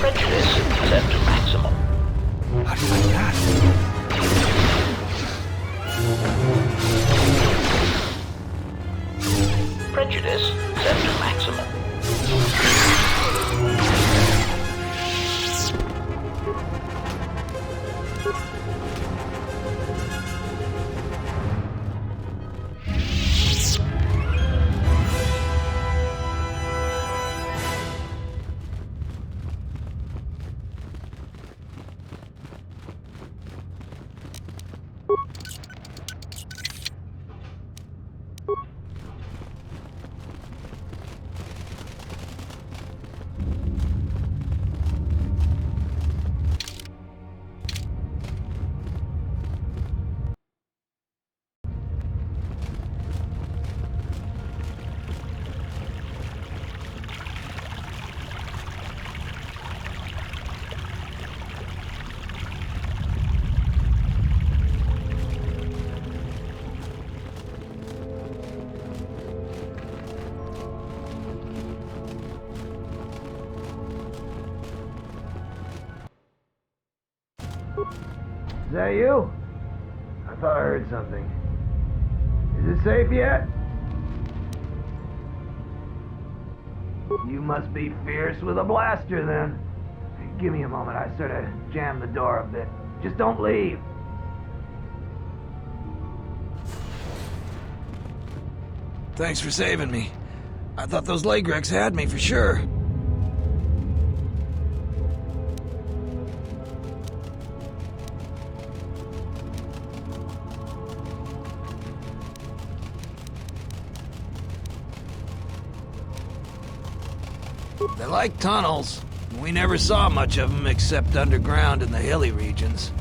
Prejudice set to maximum. How do you like that? Prejudice set to maximum. Is that you? I thought I heard something. Is it safe yet? You must be fierce with a blaster then. Give me a moment, I sort of jammed the door a bit. Just don't leave. Thanks for saving me. I thought those Lagrecs had me for sure. They like tunnels. We never saw much of them except underground in the hilly regions.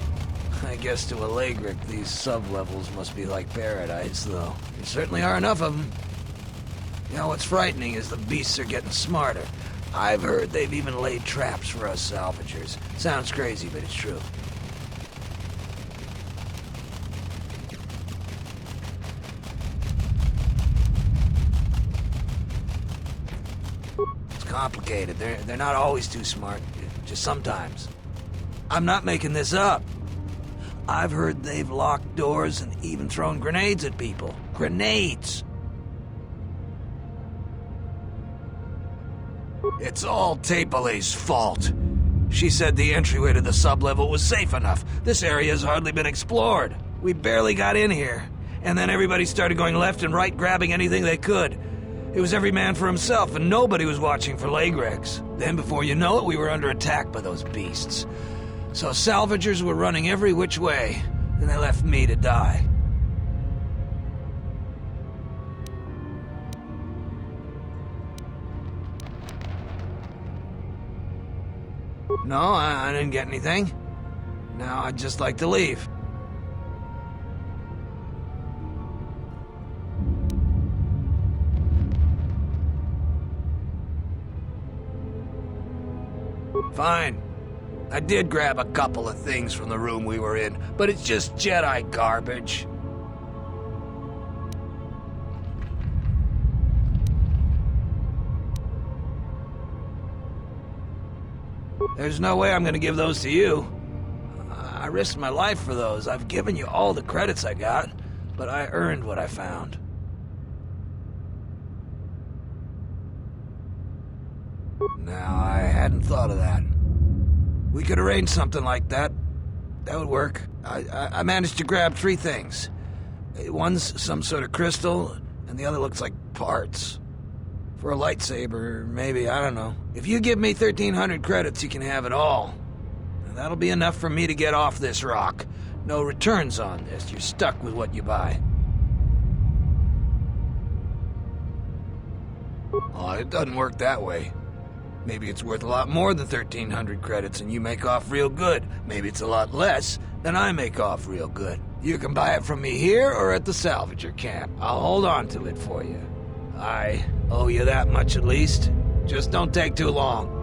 I guess to a Lagrec, these sub-levels must be like paradise, though. There certainly are enough of them. You know, what's frightening is the beasts are getting smarter. I've heard they've even laid traps for us salvagers. Sounds crazy, but it's true. It's complicated. They're not always too smart, just sometimes. I'm not making this up. I've heard they've locked doors and even thrown grenades at people. Grenades! It's all Tapelay's fault. She said the entryway to the sub-level was safe enough. This area has hardly been explored. We barely got in here. And then everybody started going left and right, grabbing anything they could. It was every man for himself, and nobody was watching for Lagrecs. Then before you know it, we were under attack by those beasts. So salvagers were running every which way, and they left me to die. No, I didn't get anything. Now I'd just like to leave. Fine. I did grab a couple of things from the room we were in, but it's just Jedi garbage. There's no way I'm gonna give those to you. I risked my life for those. I've given you all the credits I got, but I earned what I found. Now, I hadn't thought of that. We could arrange something like that. That would work. I managed to grab 3 things. One's some sort of crystal, and the other looks like parts. For a lightsaber, maybe, I don't know. If you give me 1,300 credits, you can have it all. And that'll be enough for me to get off this rock. No returns on this. You're stuck with what you buy. Oh, it doesn't work that way. Maybe it's worth a lot more than 1,300 credits and you make off real good. Maybe it's a lot less, and I make off real good. You can buy it from me here or at the salvager camp. I'll hold on to it for you. I owe you that much at least. Just don't take too long.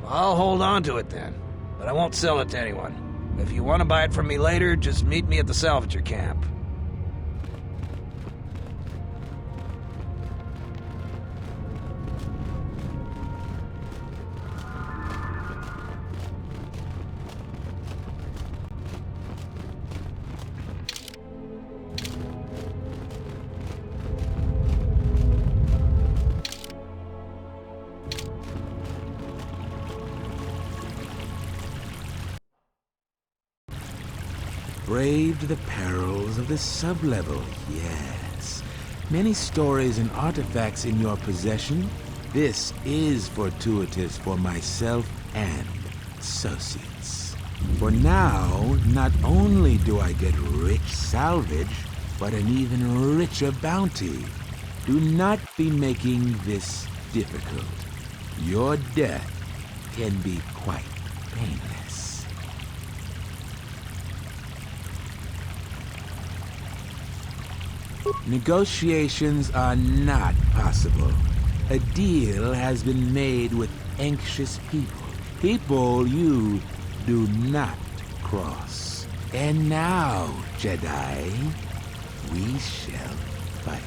I'll hold on to it then, but I won't sell it to anyone. If you want to buy it from me later, just meet me at the salvager camp. Braved the perils of the sublevel, yes. Many stories and artifacts in your possession. This is fortuitous for myself and associates. For now, not only do I get rich salvage, but an even richer bounty. Do not be making this difficult. Your death can be quite painless. Negotiations are not possible. A deal has been made with anxious people. People you do not cross. And now, Jedi, we shall fight.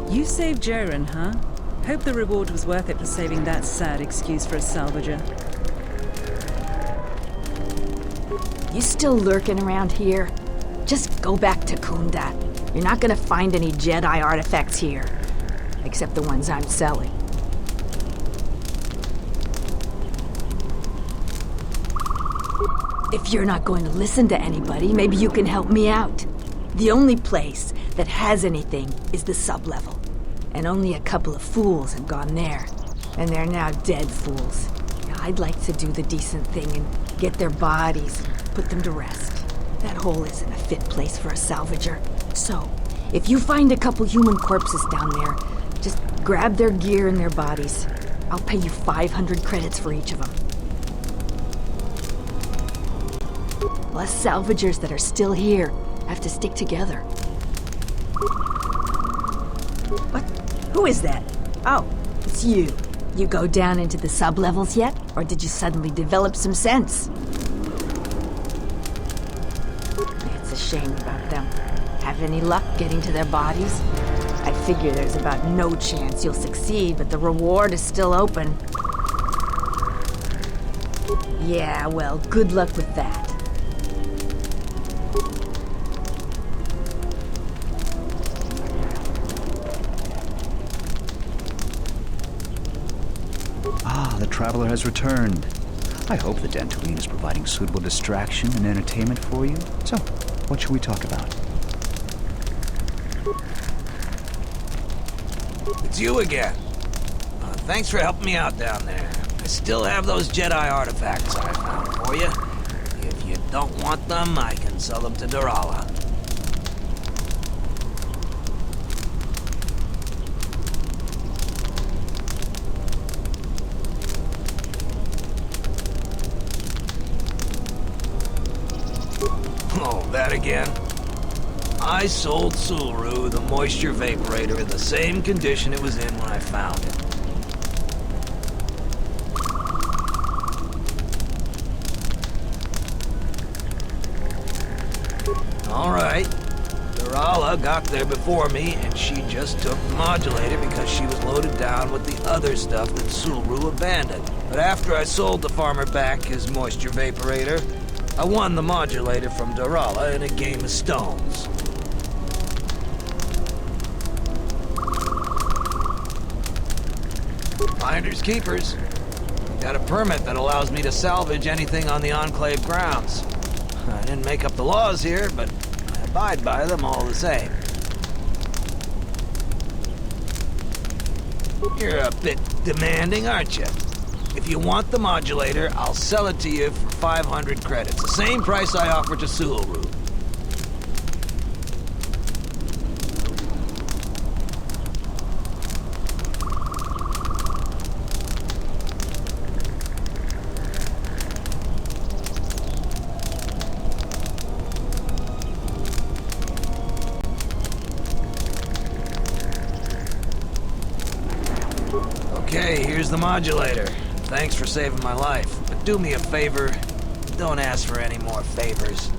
You saved Jaren, huh? Hope the reward was worth it for saving that sad excuse for a salvager. You still lurking around here? Just go back to Kunda. You're not gonna find any Jedi artifacts here. Except the ones I'm selling. If you're not going to listen to anybody, maybe you can help me out. The only place that has anything is the sublevel. And only a couple of fools have gone there. And they're now dead fools. Now, I'd like to do the decent thing and get their bodies and put them to rest. That hole isn't a fit place for a salvager. So, if you find a couple human corpses down there, just grab their gear and their bodies. I'll pay you 500 credits for each of them. Us salvagers that are still here have to stick together. What? Who is that? Oh, it's you. You go down into the sublevels yet? Or did you suddenly develop some sense? It's a shame about them. Have any luck getting to their bodies? I figure there's about no chance you'll succeed, but the reward is still open. Yeah, well, good luck with that. The traveler has returned. I hope the Dantooine is providing suitable distraction and entertainment for you. So, what should we talk about? It's you again. Thanks for helping me out down there. I still have those Jedi artifacts I found for you. If you don't want them, I can sell them to Durala. Oh, that again? I sold Sulu the moisture vaporator in the same condition it was in when I found it. Alright. Durala got there before me, and she just took the modulator because she was loaded down with the other stuff that Sulu abandoned. But after I sold the farmer back his moisture vaporator, I won the modulator from Durala in a game of stones. Finders keepers. Got a permit that allows me to salvage anything on the Enclave grounds. I didn't make up the laws here, but I abide by them all the same. You're a bit demanding, aren't you? If you want the modulator, I'll sell it to you for 500 credits. The same price I offered to Sulu. Okay, here's the modulator. Thanks for saving my life. But do me a favor, don't ask for any more favors.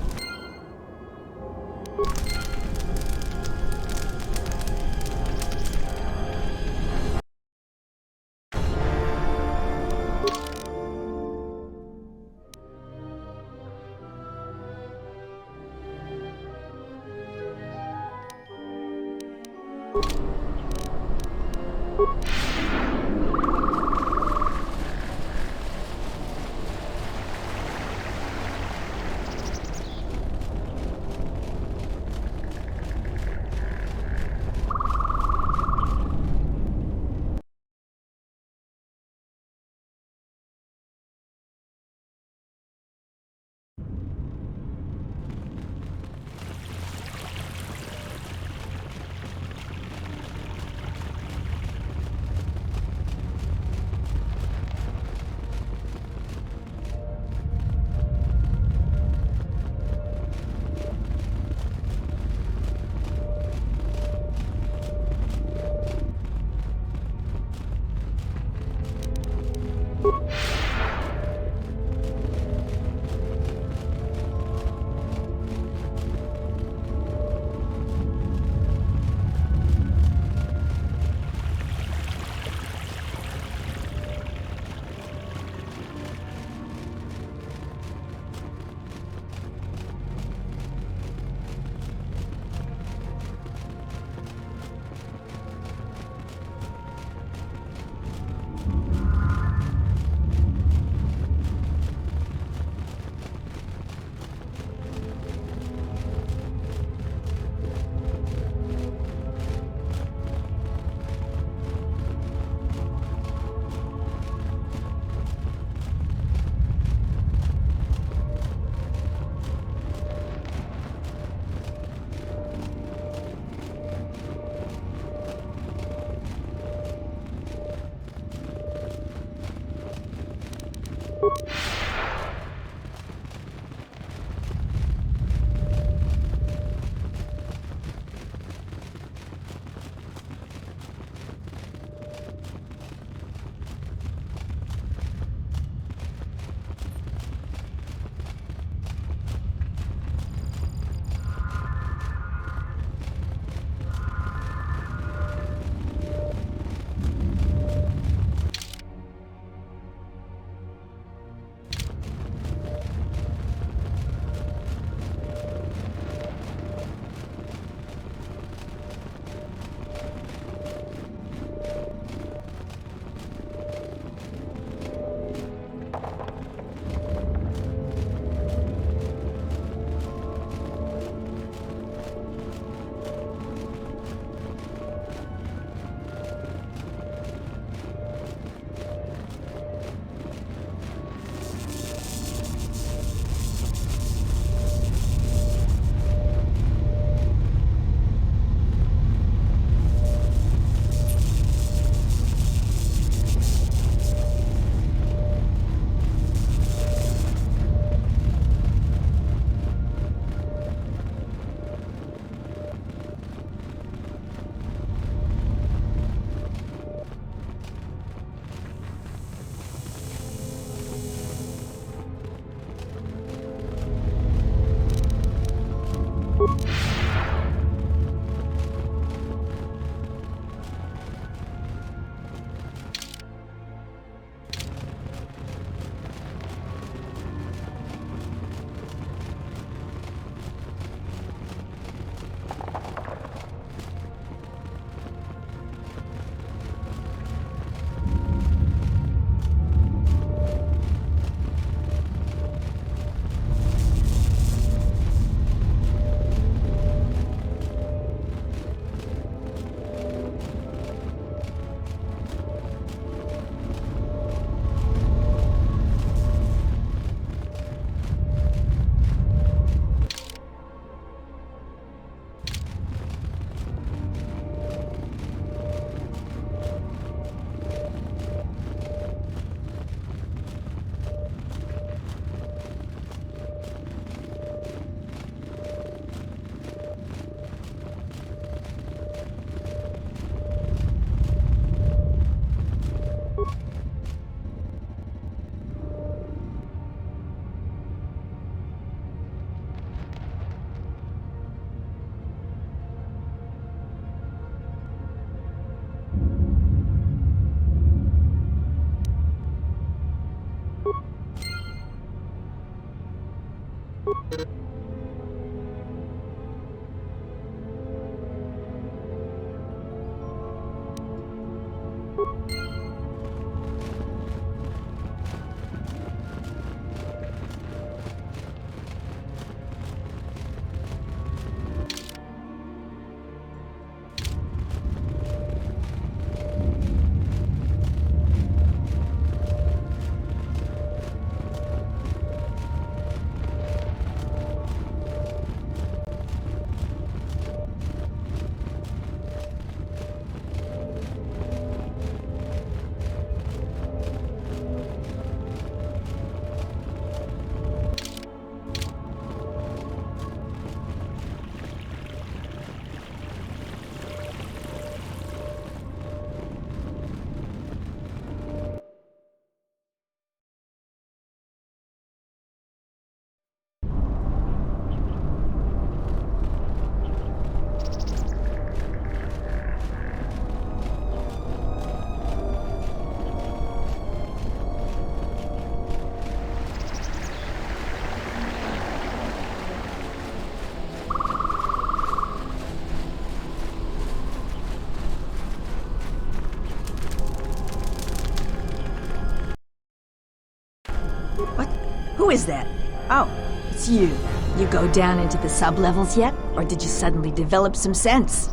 Who is that? Oh, it's you. You go down into the sub-levels yet? Or did you suddenly develop some sense?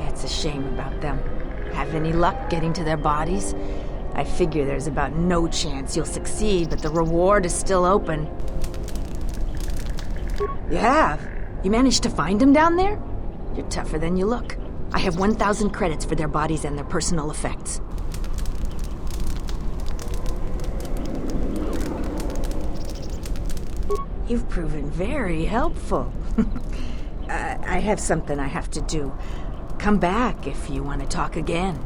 It's a shame about them. Have any luck getting to their bodies? I figure there's about no chance you'll succeed, but the reward is still open. You have? You managed to find them down there? You're tougher than you look. I have 1,000 credits for their bodies and their personal effects. You've proven very helpful. I have something I have to do. Come back if you want to talk again.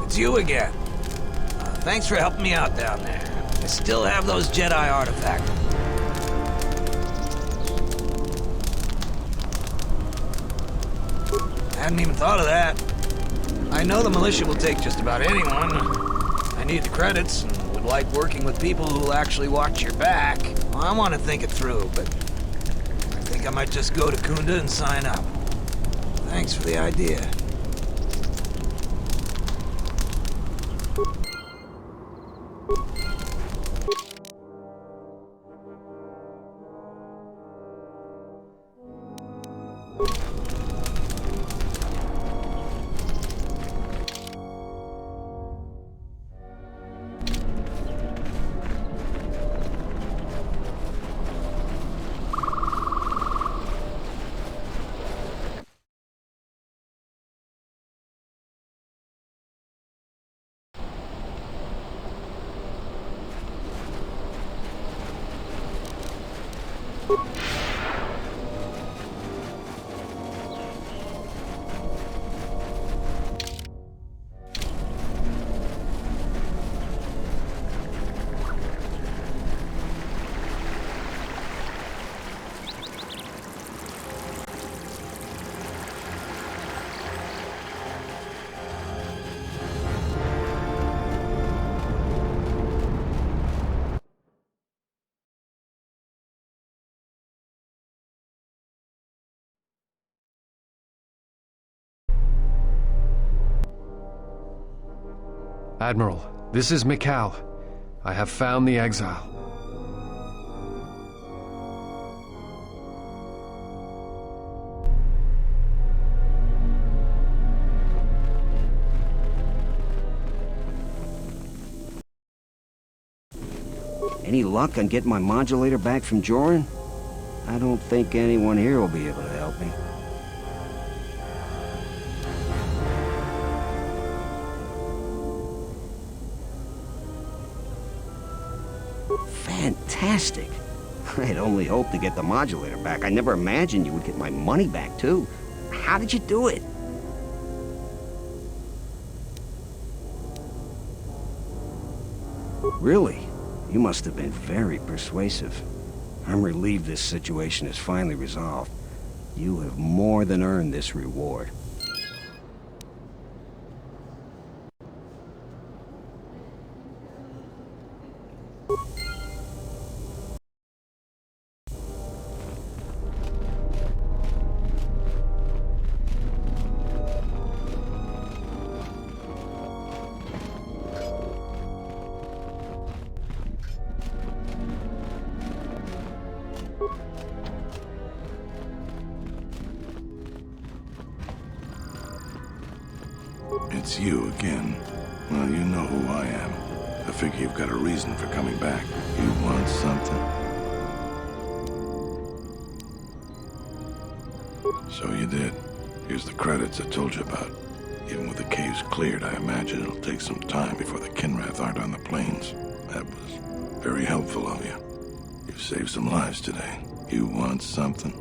It's you again. Thanks for helping me out down there. I still have those Jedi artifacts. Hadn't even thought of that. I know the militia will take just about anyone. I need the credits and would like working with people who will actually watch your back. Well, I want to think it through, but I think I might just go to Kunda and sign up. Thanks for the idea. Admiral, this is Mikal. I have found the exile. Any luck on getting my modulator back from Joran? I don't think anyone here will be able to help me. Fantastic. I'd only hoped to get the modulator back. I never imagined you would get my money back, too. How did you do it? Really? You must have been very persuasive. I'm relieved this situation is finally resolved. You have more than earned this reward. It's you again. Well, you know who I am. I figure you've got a reason for coming back. You want something? So you did. Here's the credits I told you about. Even with the caves cleared, I imagine it'll take some time before the Kinrath aren't on the plains. That was very helpful of you. You've saved some lives today. You want something?